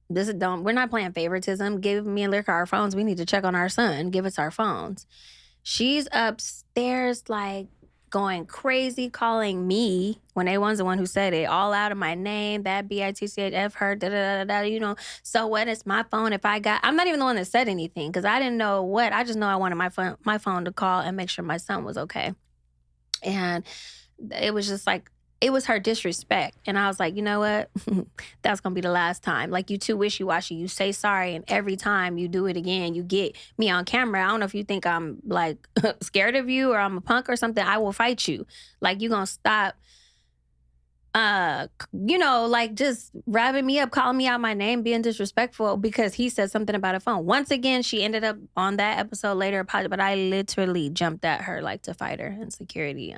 not playing favoritism. Give me and Lyrica our phones. We need to check on our son. Give us our phones. She's upstairs like going crazy, calling me when A1's the one who said it, all out of my name, that BITCHF, her, da-da-da-da, So what is my phone if I'm not even the one that said anything, because I didn't know what. I just know I wanted my phone to call and make sure my son was okay. And it was just like, it was her disrespect. And I was like, you know what? That's going to be the last time. Like, you too wishy-washy. You say sorry, and every time you do it again, you get me on camera. I don't know if you think I'm, like, scared of you or I'm a punk or something. I will fight you. Like, you going to stop, like, just wrapping me up, calling me out my name, being disrespectful because he said something about a phone. Once again, she ended up on that episode later, but I literally jumped at her, like, to fight her in security.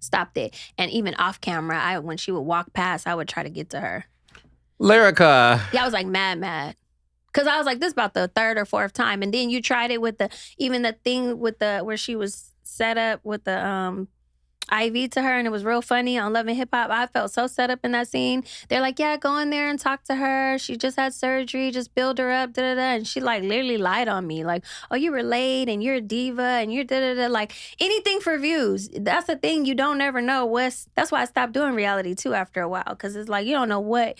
stopped it. And even off camera, when she would walk past, I would try to get to her. Lyrica. Yeah, I was like mad. Because I was like, this is about the third or fourth time. And then you tried it with the thing with where she was set up with the IV to her, and it was real funny on Love and Hip Hop. I felt so set up in that scene. They're like, yeah, go in there and talk to her. She just had surgery. Just build her up, da-da-da. And she like literally lied on me. Like, oh, you were late and you're a diva and you're da-da-da. Like anything for views. That's the thing. You don't ever know that's why I stopped doing reality too after a while. Because it's like, you don't know what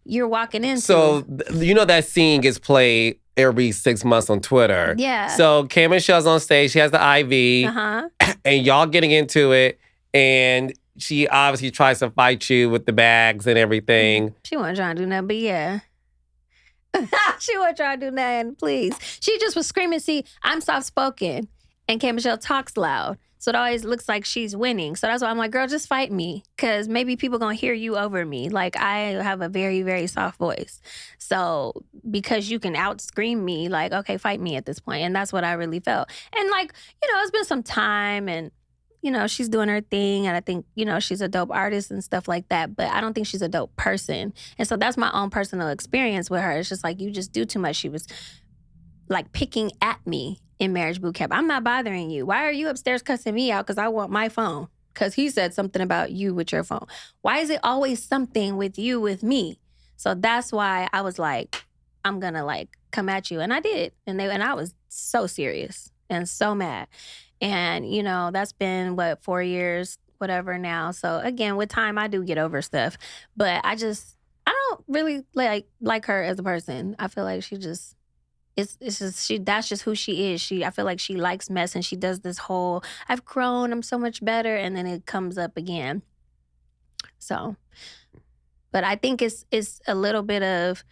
you're walking into. So, that scene gets played every 6 months on Twitter. Yeah. So K.Michelle's on stage. She has the IV. And y'all getting into it. And she obviously tries to fight you with the bags and everything. She wasn't trying to do nothing, but yeah. She wasn't trying to do nothing, please. She just was screaming, see, I'm soft-spoken. And K.Michelle talks loud. So it always looks like she's winning. So that's why I'm like, girl, just fight me. Because maybe people going to hear you over me. Like, I have a very, very soft voice. So because you can out-scream me, like, okay, fight me at this point. And that's what I really felt. And like, it's been some time and she's doing her thing, and I think, she's a dope artist and stuff like that, but I don't think she's a dope person. And so that's my own personal experience with her. It's just like, you just do too much. She was like picking at me in Marriage Boot Camp. I'm not bothering you. Why are you upstairs cussing me out because I want my phone? Because he said something about you with your phone. Why is it always something with you with me? So that's why I was like, I'm going to like come at you. And I did. And I was so serious and so mad. And, that's been, 4 years, whatever now. So, again, with time, I do get over stuff. But I don't really like her as a person. I feel like she just, that's just who she is. I feel like she likes mess, and she does this whole, I've grown, I'm so much better, and then it comes up again. So, but I think it's a little bit of,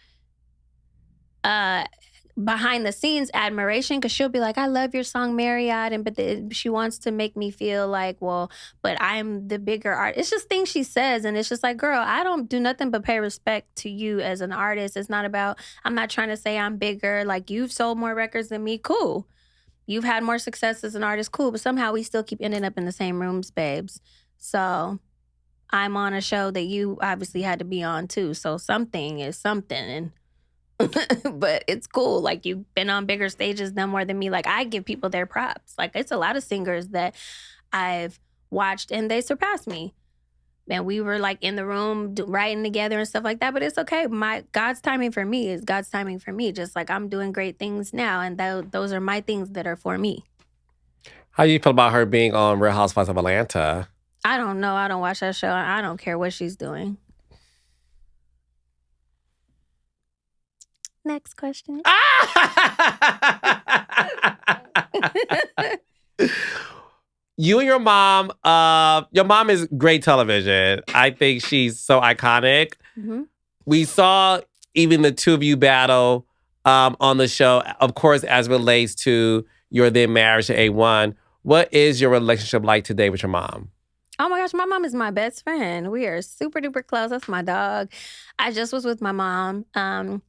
behind the scenes admiration, because she'll be like, I love your song Marriott, but she wants to make me feel like, well, but I'm the bigger artist. It's just things she says, and it's just like, girl, I don't do nothing but pay respect to you as an artist. It's not about, I'm not trying to say I'm bigger, like you've sold more records than me, cool. You've had more success as an artist, cool, but somehow we still keep ending up in the same rooms, babes. So I'm on a show that you obviously had to be on too, so something is something, and but it's cool. Like, you've been on bigger stages no more than me. Like, I give people their props. Like, it's a lot of singers that I've watched and they surpassed me. And we were like in the room writing together and stuff like that. But it's okay. God's timing for me is God's timing for me. Just like I'm doing great things now. And those are my things that are for me. How do you feel about her being on Real Housewives of Atlanta? I don't know. I don't watch that show. I don't care what she's doing. Next question. You and your mom is great television. I think she's so iconic. Mm-hmm. We saw even the two of you battle on the show, of course, as relates to your then marriage to A1. What is your relationship like today with your mom? Oh my gosh, my mom is my best friend. We are super duper close. That's my dog. I just was with my mom. I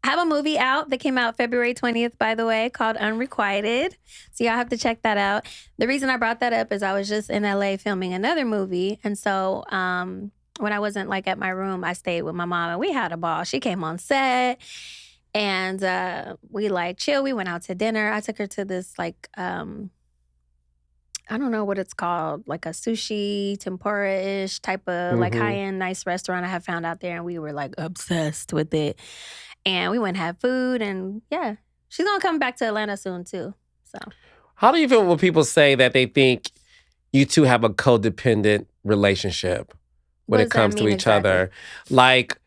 have a movie out that came out February 20th, by the way, called Unrequited. So y'all have to check that out. The reason I brought that up is I was just in LA filming another movie. And so when I wasn't like at my room, I stayed with my mom and we had a ball. She came on set and we like chill. We went out to dinner. I took her to this like, I don't know what it's called, like a sushi, tempura-ish type of like high-end nice restaurant I have found out there. And we were like obsessed with it. And we went and had food and yeah, she's going to come back to Atlanta soon too. So, how do you feel when people say that they think you two have a codependent relationship when it comes to each other? Like,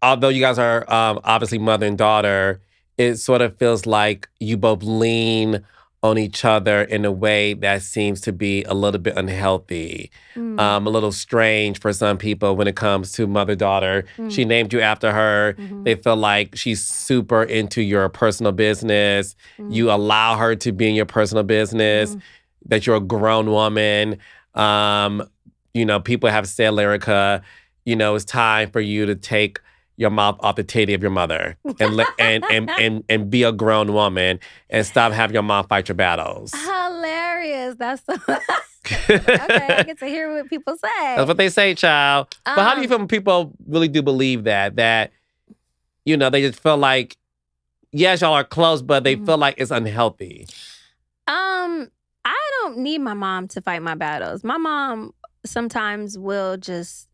although you guys are obviously mother and daughter, it sort of feels like you both lean on each other in a way that seems to be a little bit unhealthy, a little strange for some people when it comes to mother-daughter. She named you after her. They feel like she's super into your personal business. You allow her to be in your personal business, that you're a grown woman. People have said, Lyrica, it's time for you to take your mouth off the titty of your mother and be a grown woman and stop having your mom fight your battles. Hilarious. hilarious. That's so okay. I get to hear what people say. That's what they say, child. But how do you feel when people really do believe that they just feel like, yes, y'all are close, but they feel like it's unhealthy? I don't need my mom to fight my battles. My mom sometimes will just,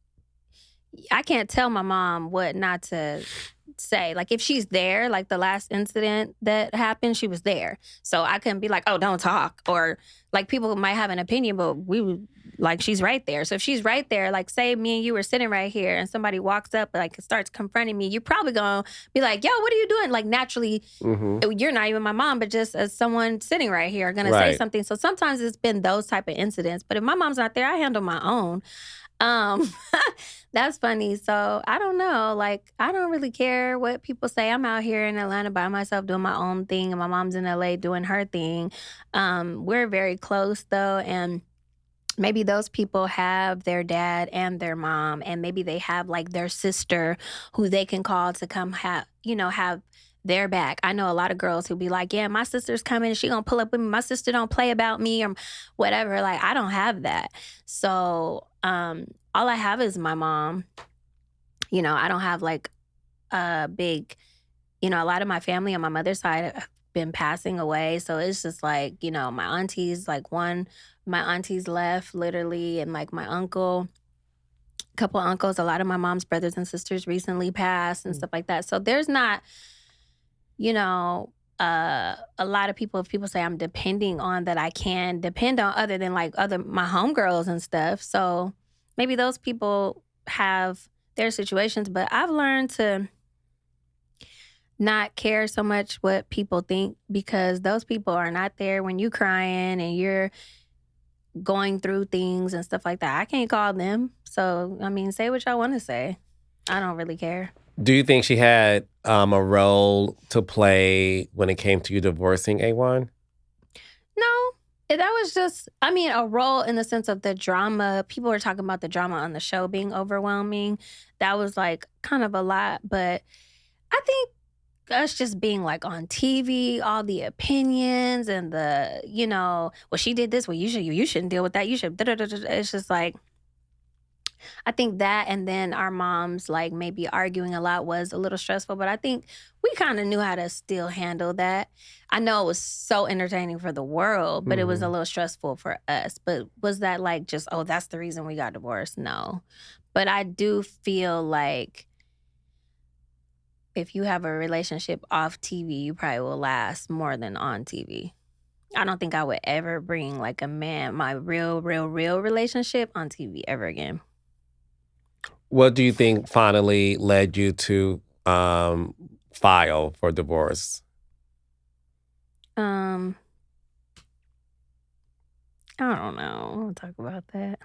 I can't tell my mom what not to say. Like if she's there, like the last incident that happened, she was there. So I couldn't be like, oh, don't talk. Or like people might have an opinion, but she's right there. So if she's right there, like say me and you were sitting right here and somebody walks up, like starts confronting me, you're probably gonna be like, yo, what are you doing? Like naturally, you're not even my mom, but just as someone sitting right here gonna say something. So sometimes it's been those type of incidents. But if my mom's not there, I handle my own. That's funny. So I don't know. Like, I don't really care what people say. I'm out here in Atlanta by myself doing my own thing, and my mom's in LA doing her thing. We're very close though, and maybe those people have their dad and their mom, and maybe they have like their sister who they can call to come have their back. I know a lot of girls who be like, yeah, my sister's coming and she gonna pull up with me. My sister don't play about me or whatever. Like, I don't have that. So all I have is my mom. I don't have like a big, a lot of my family on my mother's side have been passing away. So it's just like, my aunties, like my aunties left literally, and like my uncle, a couple of uncles, a lot of my mom's brothers and sisters recently passed and stuff like that. So there's not, a lot of people, if people say I'm depending on that I can depend on other than like my homegirls and stuff. So maybe those people have their situations, but I've learned to not care so much what people think, because those people are not there when you're crying and you're going through things and stuff like that. I can't call them. So, I mean, say what y'all want to say. I don't really care. Do you think she had a role to play when it came to you divorcing A1? No. That was just, a role in the sense of the drama. People were talking about the drama on the show being overwhelming. That was like kind of a lot. But I think us just being like on TV, all the opinions and the, well, she did this. Well, you shouldn't deal with that. You should. It's just like, I think that, and then our moms like maybe arguing a lot was a little stressful, but I think we kind of knew how to still handle that. I know it was so entertaining for the world, but it was a little stressful for us. But was that like just, oh, that's the reason we got divorced? No. But I do feel like if you have a relationship off TV, you probably will last more than on TV. I don't think I would ever bring like my real relationship on TV ever again. What do you think finally led you to file for divorce? I don't know. I won't talk about that.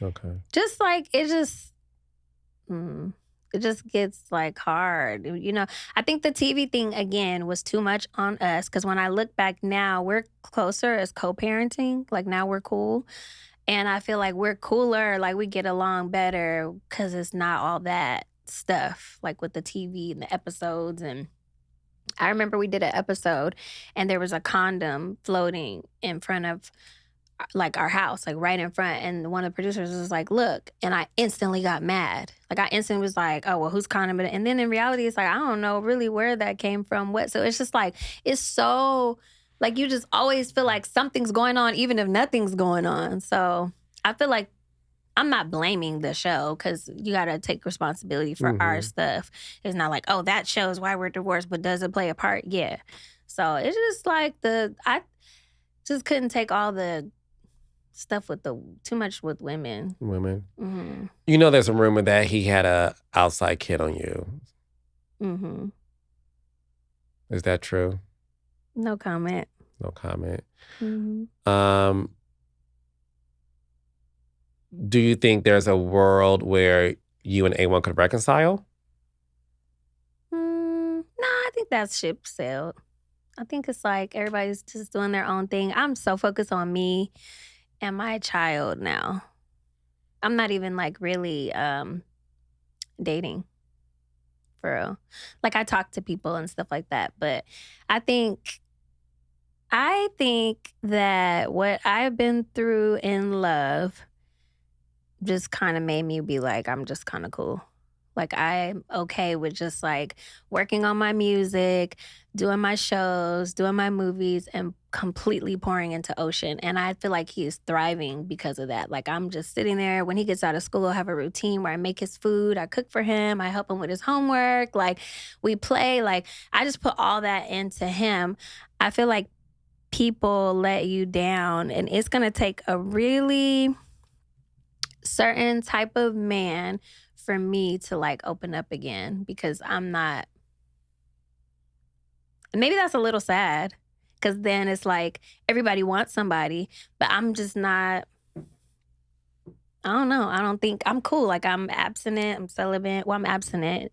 Okay. Just like it just gets like hard. I think the TV thing again was too much on us, because when I look back now, we're closer as co-parenting. Like now we're cool. And I feel like we're cooler, like we get along better because it's not all that stuff, like with the TV and the episodes. And I remember we did an episode and there was a condom floating in front of like our house, like right in front. And one of the producers was like, look, and I instantly got mad. Like I instantly was like, oh, well, whose condom? And then in reality, it's like, I don't know really where that came from, what. So it's just like, it's so... like, you just always feel like something's going on, even if nothing's going on. So I feel like I'm not blaming the show, because you got to take responsibility for our stuff. It's not like, oh, that shows why we're divorced, but does it play a part? Yeah. So it's just like I just couldn't take all the stuff with too much with women. Women? There's a rumor that he had a outside kid on you. Is that true? No comment. No comment. Mm-hmm. Do you think there's a world where you and A1 could reconcile? No, I think that ship sailed. I think it's like everybody's just doing their own thing. I'm so focused on me and my child now. I'm not even like really dating. For real. Like I talk to people and stuff like that. But I think I think that what I've been through in love just kind of made me be like, I'm just kind of cool. Like, I'm okay with just like working on my music, doing my shows, doing my movies, and completely pouring into Ocean. And I feel like he is thriving because of that. Like, I'm just sitting there when he gets out of school, I have a routine where I make his food, I cook for him, I help him with his homework, like, we play. Like, I just put all that into him. I feel like people let you down, and it's going to take a really certain type of man for me to like open up again, because I'm not. Maybe that's a little sad, because then it's like everybody wants somebody, but I'm just not. I don't know. I don't think I'm cool. Like, I'm abstinent. I'm celibate. Well, I'm abstinent.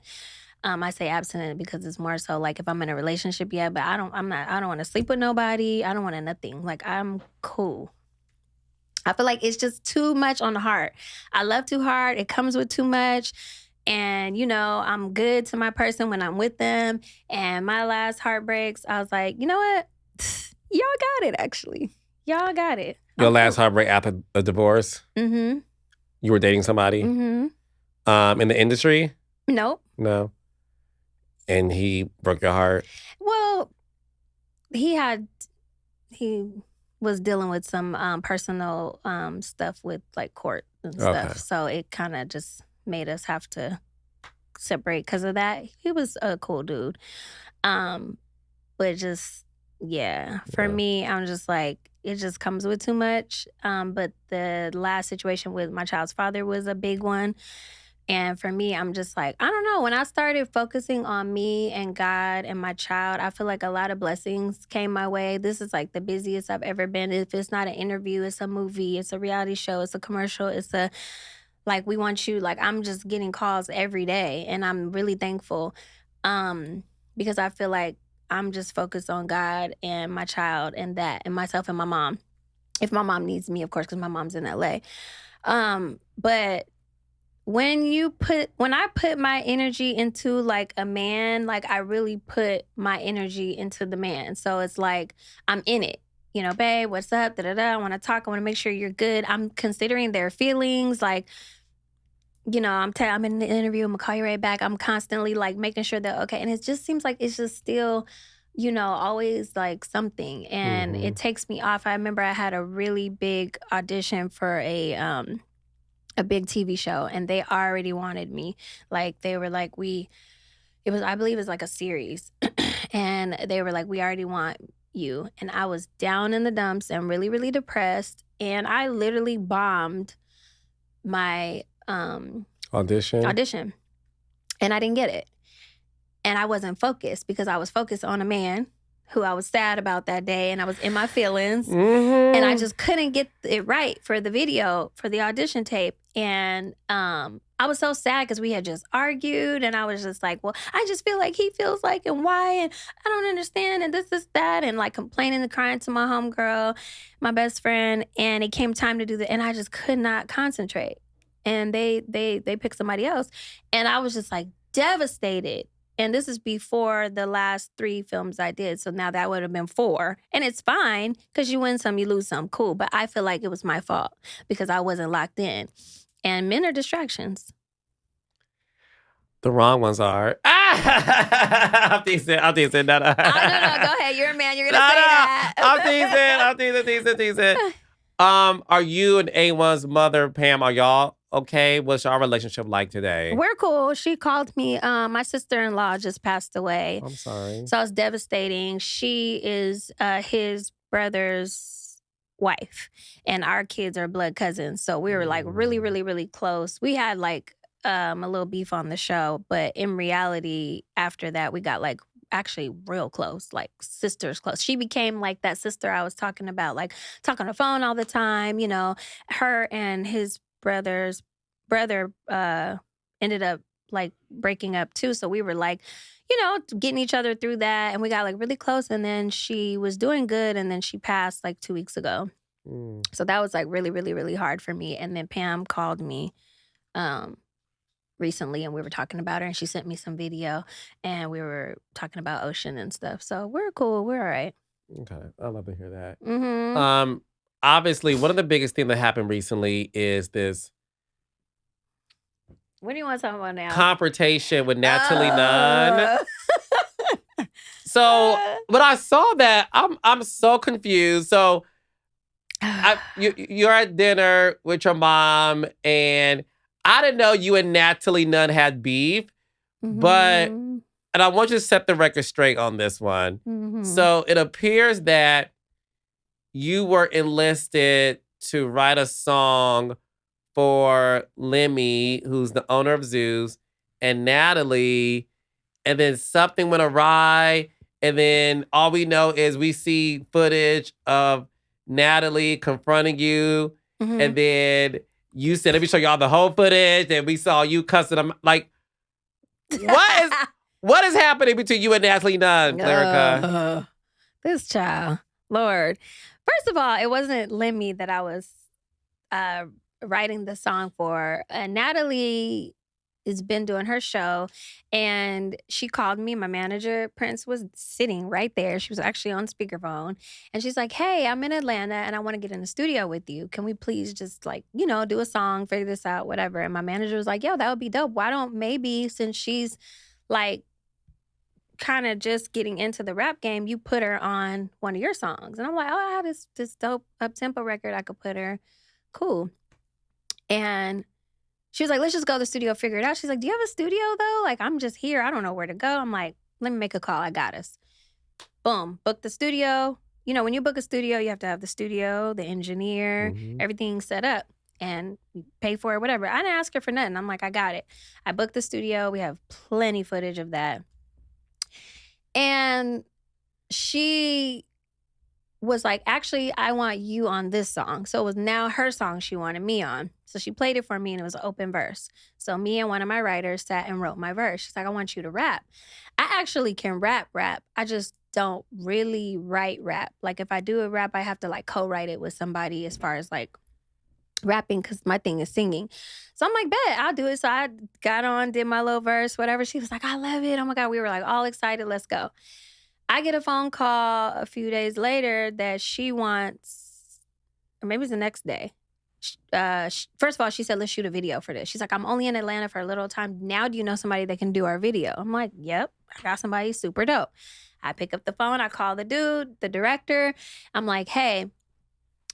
I say abstinent because it's more so like if I'm in a relationship, yeah, but I don't. I'm not. I don't want to sleep with nobody. I don't want to nothing. Like, I'm cool. I feel like it's just too much on the heart. I love too hard. It comes with too much. And, you know, I'm good to my person when I'm with them. And my last heartbreaks, I was like, you know what? Y'all got it, actually. Y'all got it. Your last heartbreak after a divorce? Mm-hmm. You were dating somebody? Mm-hmm. In the industry? Nope. No. And he broke your heart? Well, he was dealing with some personal stuff with like court and stuff. Okay. So it kind of just made us have to separate because of that. He was a cool dude. But just, yeah, for me, I'm just like, it just comes with too much. But the last situation with my child's father was a big one. And for me, I'm just like, I don't know. When I started focusing on me and God and my child, I feel like a lot of blessings came my way. This is like the busiest I've ever been. If it's not an interview, it's a movie, it's a reality show, it's a commercial, it's a, like, we want you, like, I'm just getting calls every day. And I'm really thankful because I feel like I'm just focused on God and my child and that, and myself and my mom. If my mom needs me, of course, because my mom's in LA. But when I put my energy into like a man, like, I really put my energy into the man. So it's like I'm in it. You know, babe, what's up? Da da da. I want to talk. I want to make sure you're good. I'm considering their feelings. Like, you know, I'm in the interview. I'm gonna call you right back. I'm constantly like making sure that okay. And it just seems like it's just still, you know, always like something, and it takes me off. I remember I had a really big audition for a big TV show, and they already wanted me. Like, they were like, I believe it was like a series. And they were like, we already want you. And I was down in the dumps and really, really depressed. And I literally bombed my audition. And I didn't get it. And I wasn't focused because I was focused on a man who I was sad about that day, and I was in my feelings. And I just couldn't get it right for the video, for the audition tape. And I was so sad because we had just argued, and I was just like, well, I just feel like he feels like, and why, and I don't understand, and this, that, and like complaining and crying to my homegirl, my best friend. And it came time to do that, and I just could not concentrate. And they picked somebody else, and I was just like devastated. And this is before the last 3 films I did. So now that would have been 4. And it's fine because you win some, you lose some. Cool. But I feel like it was my fault because I wasn't locked in. And men are distractions. The wrong ones are. I'm teasing. No, No, go ahead. You're a man. You're going to say that. I'm teasing. Are you and A1's mother, Pam, are y'all okay? What's our relationship like today? We're cool. She called me. My sister-in-law just passed away. I'm sorry. So it's devastating. She is his brother's wife, and our kids are blood cousins. So we were like really, really, really close. We had like a little beef on the show, but in reality, after that, we got like actually real close, like sisters close. She became like that sister I was talking about, like talk on the phone all the time. You know, her and his brother ended up like breaking up too. So we were like, you know, getting each other through that, and we got like really close. And then she was doing good, and then she passed like 2 weeks ago. So that was like really, really, really hard for me. And then Pam called me recently, and we were talking about her, and she sent me some video, and we were talking about Ocean and stuff. So we're cool. We're all right. Okay, I love to hear that. Mm-hmm. Obviously, one of the biggest things that happened recently is this What do you want to talk about now? confrontation with Natalie Nunn. Uh, So when I saw that, I'm so confused. So you're at dinner with your mom, and I didn't know you and Natalie Nunn had beef, but Mhm. and I want you to set the record straight on this one. Mhm. So it appears that you were enlisted to write a song for Lemmy, who's the owner of Zeus, and Natalie, and then something went awry, and then all we know is we see footage of Natalie confronting you, and Mhm. then you said, "Let me show y'all the whole footage," and we saw you cussing them. Like, what is happening between you and Natalie Nunn, Lyrica? This child, Lord. First of all, it wasn't Lemmy that I was uh, writing the song for. Natalie has been doing her show, and she called me. My manager, Prince, was sitting right there. She was actually on speakerphone, and she's like, "Hey, I'm in Atlanta, and I want to get in the studio with you. Can we please just like do a song, figure this out, whatever?" And my manager was like, "Yo, that would be dope. Why don't maybe since she's like." Kind of just getting into the rap game, you put her on one of your songs." And I'm like, "Oh, I have this dope up tempo record I could put her. Cool." And she was like, "Let's just go to the studio, figure it out." She's like, "Do you have a studio though? Like, I'm just here. I don't know where to go." I'm like, "Let me make a call. I got us." Boom. Book the studio. When you book a studio, you have to have the studio, the engineer, everything set up and pay for it, whatever. I didn't ask her for nothing. I'm like, "I got it." I booked the studio. We have plenty footage of that. And she was like, "Actually, I want you on this song." So it was now her song she wanted me on. So she played it for me, and it was an open verse. So me and one of my writers sat and wrote my verse. She's like, "I want you to rap." I actually can rap. I just don't really write rap. Like if I do a rap, I have to like co-write it with somebody as far as like rapping because my thing is singing. So I'm like, "Bet, I'll do it." So I got on, did my little verse, whatever. She was like, "I love it. Oh my God." We were like all excited. Let's go. I get a phone call a few days later that she wants, or maybe it's the next day. First of all, she said, "Let's shoot a video for this." She's like, "I'm only in Atlanta for a little time. Now, do you know somebody that can do our video?" I'm like, "Yep, I got somebody super dope." I pick up the phone. I call the dude, the director. I'm like, "Hey,"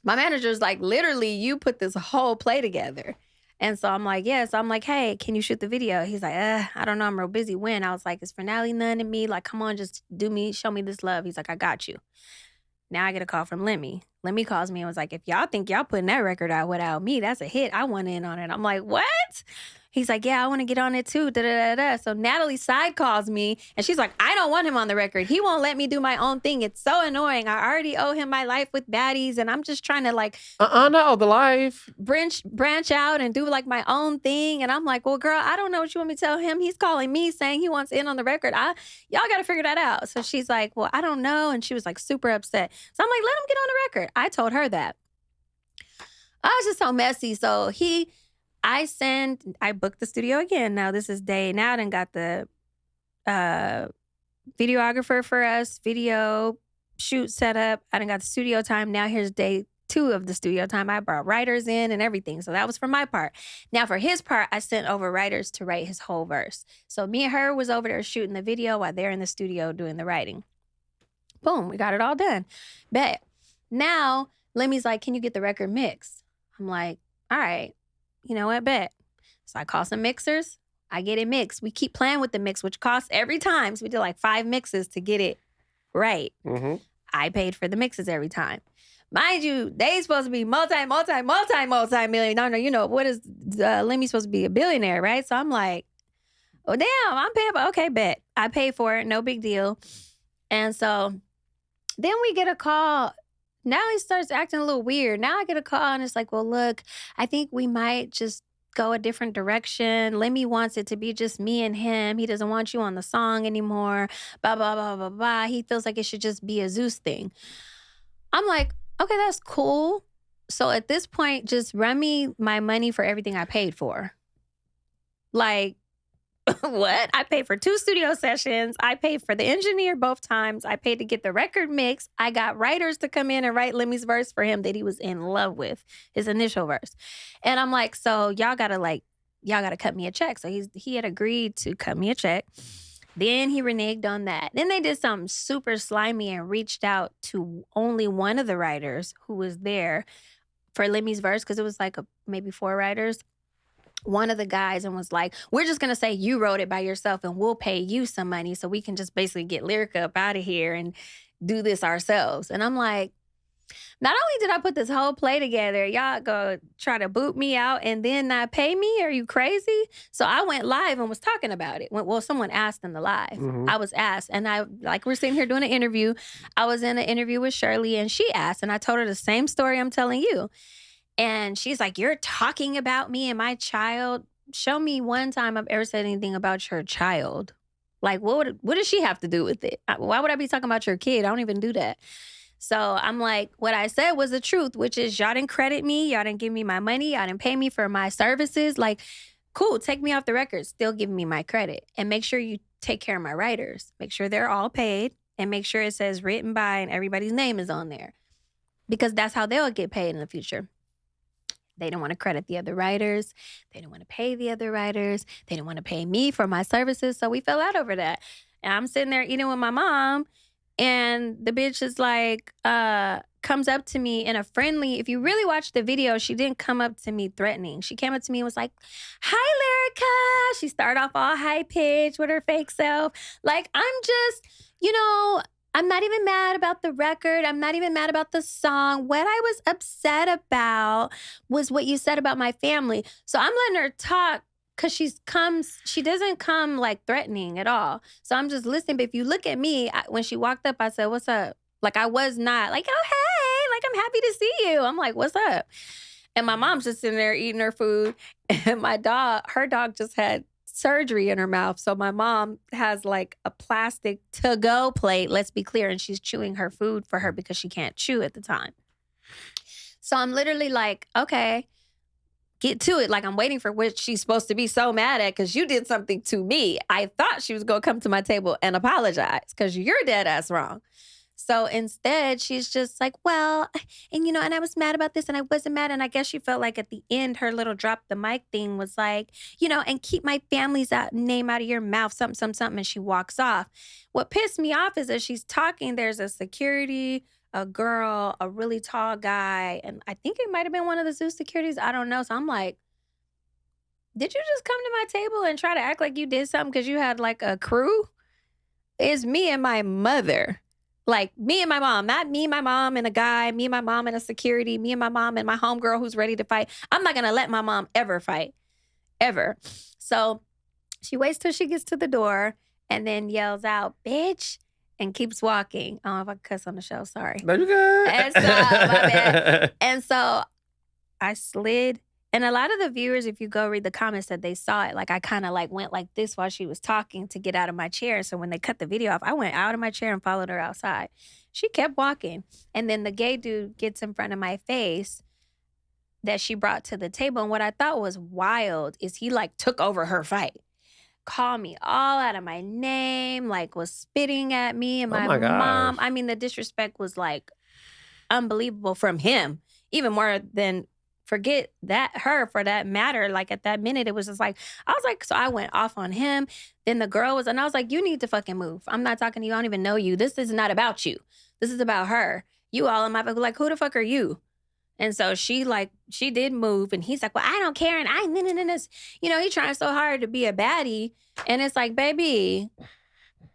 my manager's like, "Literally, you put this whole play together." And so I'm like, "Yeah." So I'm like, "Hey, can you shoot the video?" He's like, I don't know. I'm real busy." When? I was like, "It's for Natalie Nunn and me. Like, come on, just show me this love." He's like, "I got you." Now I get a call from Lemmy. Lemmy calls me and was like, "If y'all think y'all putting that record out without me, that's a hit. I want in on it." I'm like, "What?" He's like, "Yeah, I want to get on it too." Da, da, da, da. So Natalie side calls me and she's like, "I don't want him on the record. He won't let me do my own thing. It's so annoying. I already owe him my life with baddies and I'm just trying to like No, the life. branch out and do like my own thing." And I'm like, "Well, girl, I don't know what you want me to tell him. He's calling me saying he wants in on the record. Y'all got to figure that out." So she's like, "Well, I don't know." And she was like super upset. So I'm like, "Let him get on the record." I told her that. I was just so messy. So I booked the studio again. Now this is day now and got the videographer for us, video shoot set up. I done got the studio time. Now here's day 2 of the studio time. I brought writers in and everything. So that was for my part. Now for his part, I sent over writers to write his whole verse. So me and her was over there shooting the video while they're in the studio doing the writing. Boom, we got it all done. Bet. Now Lemmy's like, "Can you get the record mixed?" I'm like, "All right, you know what, bet." So I call some mixers. I get it mixed. We keep playing with the mix, which costs every time. So we did like 5 mixes to get it right. I paid for the mixes every time. Mind you, they supposed to be multi-million. No, what is Lemmy supposed to be a billionaire, right? So I'm like, "Oh, damn, I'm paying for okay, bet." I pay for it, no big deal. And so then we get a call. Now he starts acting a little weird. Now I get a call and it's like, "Well, look, I think we might just go a different direction. Lemmy wants it to be just me and him. He doesn't want you on the song anymore. Blah, blah, blah, blah, blah. He feels like it should just be a Zeus thing." I'm like, "Okay, that's cool. So at this point, just run me my money for everything I paid for." Like, what? I paid for 2 studio sessions. I paid for the engineer both times. I paid to get the record mixed. I got writers to come in and write Lemmy's verse for him that he was in love with, his initial verse. And I'm like, so y'all gotta cut me a check. So he had agreed to cut me a check. Then he reneged on that. Then they did something super slimy and reached out to only one of the writers who was there for Lemmy's verse, because it was like maybe 4 writers. One of the guys, and was like, we're just going to say you wrote it by yourself and we'll pay you some money so we can just basically get Lyrica up out of here and do this ourselves. And I'm like, not only did I put this whole play together, y'all go try to boot me out and then not pay me? Are you crazy? So I went live and was talking about it. Well, someone asked in the live. I was asked, and we're sitting here doing an interview. I was in an interview with Shirley, and she asked, and I told her the same story I'm telling you. And she's like, you're talking about me and my child? Show me one time I've ever said anything about your child. Like, what does she have to do with it? Why would I be talking about your kid? I don't even do that. So I'm like, what I said was the truth, which is y'all didn't credit me. Y'all didn't give me my money. Y'all didn't pay me for my services. Like, cool, take me off the record. Still give me my credit. And make sure you take care of my writers. Make sure they're all paid. And make sure it says written by and everybody's name is on there. Because that's how they'll get paid in the future. They didn't want to credit the other writers. They didn't want to pay the other writers. They didn't want to pay me for my services. So we fell out over that. And I'm sitting there eating with my mom. And the bitch is like, comes up to me in a friendly, if you really watch the video, she didn't come up to me threatening. She came up to me and was like, hi, Lyrica. She started off all high pitched with her fake self. Like, I'm just, I'm not even mad about the record. I'm not even mad about the song. What I was upset about was what you said about my family. So I'm letting her talk because she doesn't come like threatening at all. So I'm just listening. But if you look at me, when she walked up, I said, what's up? Like, I was not like, oh, hey, like, I'm happy to see you. I'm like, what's up? And my mom's just sitting there eating her food. And her dog just had surgery in her mouth. So my mom has like a plastic to-go plate, let's be clear, and she's chewing her food for her because she can't chew at the time. So I'm literally like, okay, get to it. Like, I'm waiting for what she's supposed to be so mad at because you did something to me. I thought she was going to come to my table and apologize because you're dead ass wrong. So instead, she's just like, well, and and I was mad about this and I wasn't mad. And I guess she felt like at the end, her little drop the mic thing was like, and keep my family's name out of your mouth, something. And she walks off. What pissed me off is as she's talking, there's a security, a girl, a really tall guy. And I think it might have been one of the zoo securities. I don't know. So I'm like, did you just come to my table and try to act like you did something because you had like a crew? It's me and my mother. Like, me and my mom, not me, my mom, and a guy, me and my mom and a security, me and my mom and my homegirl who's ready to fight. I'm not going to let my mom ever fight, ever. So she waits till she gets to the door and then yells out, bitch, and keeps walking. I don't know if I cuss on the show, sorry. No, you good. And so, my bad. And so I slid. And a lot of the viewers, if you go read the comments, said they saw it. Like, I kind of like went like this while she was talking to get out of my chair. So when they cut the video off, I went out of my chair and followed her outside. She kept walking. And then the gay dude gets in front of my face that she brought to the table. And what I thought was wild is he like took over her fight. Called me all out of my name, like was spitting at me and my mom. I mean, the disrespect was like unbelievable from him, even more than forget that her for that matter. Like at that minute, it was just like, I was like, so I went off on him. Then the girl was, and I was like, you need to fucking move. I'm not talking to you. I don't even know you. This is not about you. This is about her. You all in my, like, who the fuck are you? And so she did move and he's like, well, I don't care. And he's trying so hard to be a baddie. And it's like, baby,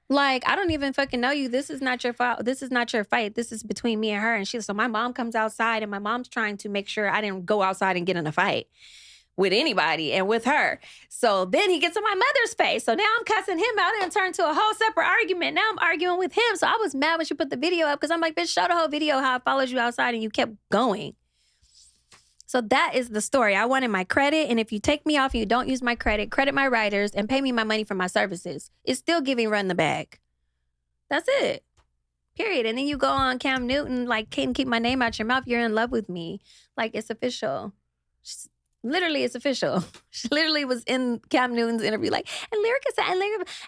like, I don't even fucking know you. This is not your fault. This is not your fight. This is between me and her. And so my mom comes outside and my mom's trying to make sure I didn't go outside and get in a fight with anybody and with her. So then he gets in my mother's face. So now I'm cussing him out and turned to a whole separate argument. Now I'm arguing with him. So I was mad when she put the video up because I'm like, bitch, show the whole video how I followed you outside and you kept going. So that is the story. I wanted my credit. And if you take me off and you don't use my credit my writers, and pay me my money for my services, it's still giving Run the bag. That's it. Period. And then you go on Cam Newton, like, can't keep my name out your mouth. You're in love with me. Like, it's official. Just Literally, it's official. She literally was in Cam Newton's interview, like, and Lyrica said,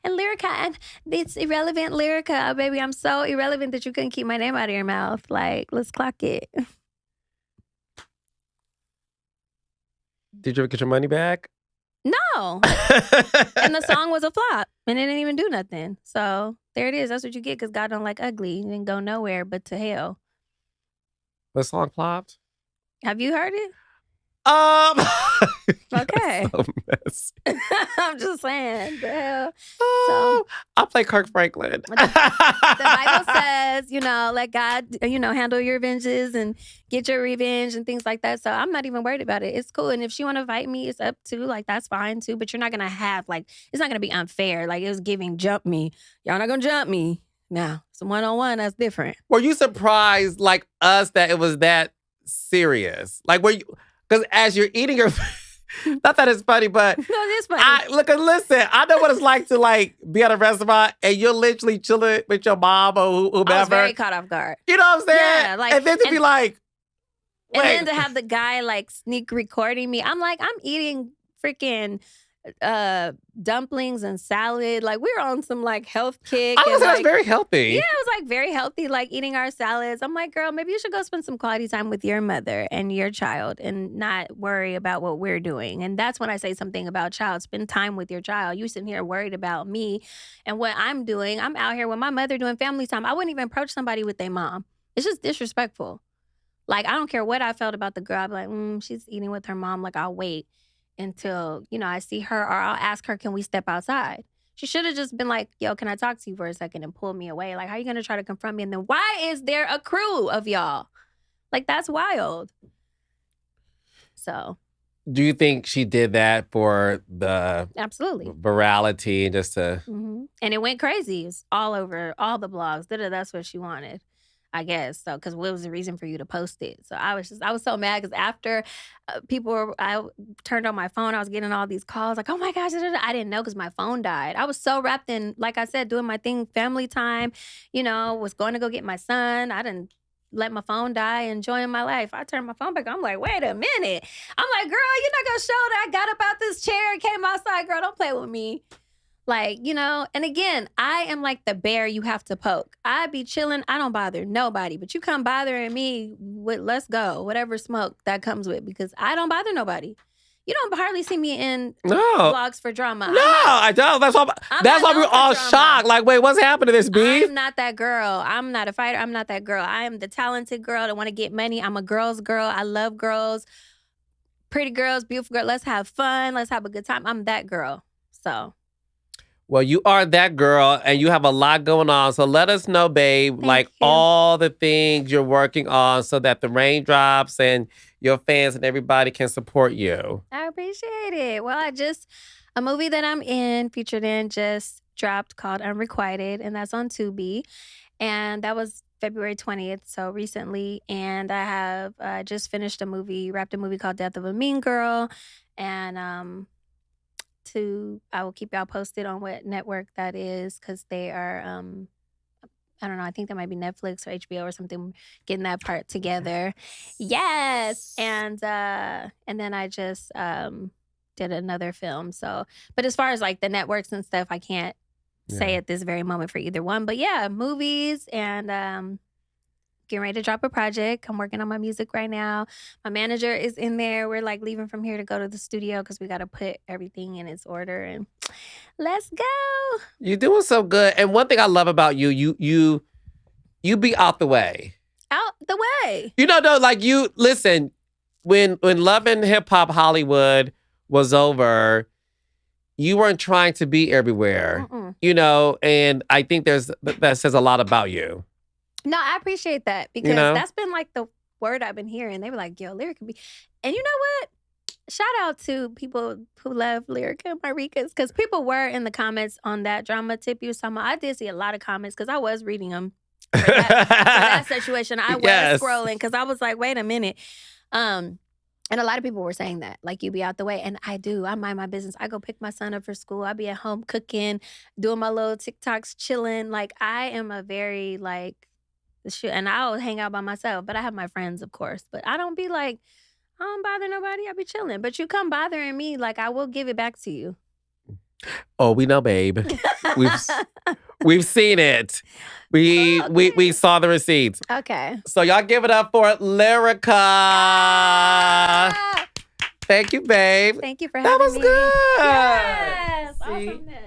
and Lyrica, and it's irrelevant, Lyrica. Oh, baby, I'm so irrelevant that you couldn't keep my name out of your mouth. Like, let's clock it. Did you ever get your money back? No. And the song was a flop, and it didn't even do nothing. So there it is. That's what you get because God don't like ugly. It didn't go nowhere but to hell. The song flopped? Have you heard it? Okay. So messy. I'm just saying. The hell. Oh, I play Kirk Franklin. The Bible says, let God, handle your revenges and get your revenge and things like that. So I'm not even worried about it. It's cool. And if she want to fight me, it's up to, like, that's fine too. But you're not going to have, like, it's not going to be unfair. Like, it was giving jump me. Y'all not going to jump me. Now, it's a one-on-one. That's different. Were you surprised, like us, that it was that serious? Like, were you, because as you're eating your not that it's funny, but no, it is funny. Listen, I know what it's like to, like, be at a restaurant and you're literally chilling with your mom or whomever. I was very caught off guard. You know what I'm saying? Yeah, like, and then to be like, wait. And then to have the guy, like, sneak recording me. I'm like, I'm eating freaking dumplings and salad. Like, we're on some, like, health kick. I was like, very healthy. Yeah, it was, like, very healthy, like, eating our salads. I'm like, girl, maybe you should go spend some quality time with your mother and your child and not worry about what we're doing. And that's when I say something about child. Spend time with your child. You sitting here worried about me and what I'm doing. I'm out here with my mother doing family time. I wouldn't even approach somebody with their mom. It's just disrespectful. Like, I don't care what I felt about the girl. I'd be like, she's eating with her mom. Like, I'll wait until, I see her, or I'll ask her, can we step outside? She should have just been like, yo, can I talk to you for a second, and pull me away? Like, how are you going to try to confront me? And then why is there a crew of y'all? Like, that's wild. So. Do you think she did that for the absolutely virality and just to... Mm-hmm. And it went crazy. It's all over all the blogs. That's what she wanted, I guess. So, because what was the reason for you to post it? So I was so mad because after I turned on my phone, I was getting all these calls like, oh my gosh, I didn't know because my phone died. I was so wrapped in, like I said, doing my thing, family time, was going to go get my son. I didn't let my phone die, enjoying my life. I turned my phone back. I'm like, wait a minute. I'm like, girl, you're not going to show that I got up out this chair and came outside. Girl, don't play with me. Like, and again, I am like the bear you have to poke. I be chilling. I don't bother nobody. But you come bothering me with let's go, whatever smoke that comes with, because I don't bother nobody. You don't hardly see me in vlogs for drama. No, I don't. That's why we're all shocked. Like, wait, what's happening to this beef? I'm not that girl. I'm not a fighter. I'm not that girl. I am the talented girl that want to get money. I'm a girl's girl. I love girls. Pretty girls, beautiful girls. Let's have fun. Let's have a good time. I'm that girl. So... Well, you are that girl, and you have a lot going on. So let us know, babe, Thank you. all the things you're working on so that the raindrops and your fans and everybody can support you. I appreciate it. Well, a movie that I'm featured in, just dropped called Unrequited, and that's on Tubi. And that was February 20th, so recently. And I have just finished wrapped a movie called Death of a Mean Girl. And, I will keep y'all posted on what network that is, because they are I don't know, I think that might be Netflix or HBO or something, getting that part together. Yes. And then I just did another film. So, but as far as like the networks and stuff, I can't say at this very moment for either one. But yeah, movies and getting ready to drop a project. I'm working on my music right now. My manager is in there. We're like leaving from here to go to the studio because we got to put everything in its order, and let's go. You're doing so good. And one thing I love about you be out the way. Out the way. No, like you, listen, when Love and Hip Hop Hollywood was over, you weren't trying to be everywhere, and I think that says a lot about you. No, I appreciate that, because that's been like the word I've been hearing. They were like, yo, Lyrica be... And you know what? Shout out to people who love Lyrica and Marika's, because people were in the comments on that drama tip you was talking about. I did see a lot of comments because I was reading them for that situation. I was scrolling because I was like, wait a minute. And a lot of people were saying that, like, you be out the way. And I do. I mind my business. I go pick my son up for school. I be at home cooking, doing my little TikToks, chilling. Like, I am a very, like... And I'll hang out by myself, but I have my friends, of course. But I don't be like, I don't bother nobody. I be chilling. But you come bothering me, like I will give it back to you. Oh, we know, babe. We've seen it. We saw the receipts. Okay. So y'all give it up for Lyrica. Thank you, babe. Thank you for having me. That was good. Yes. See? Awesomeness.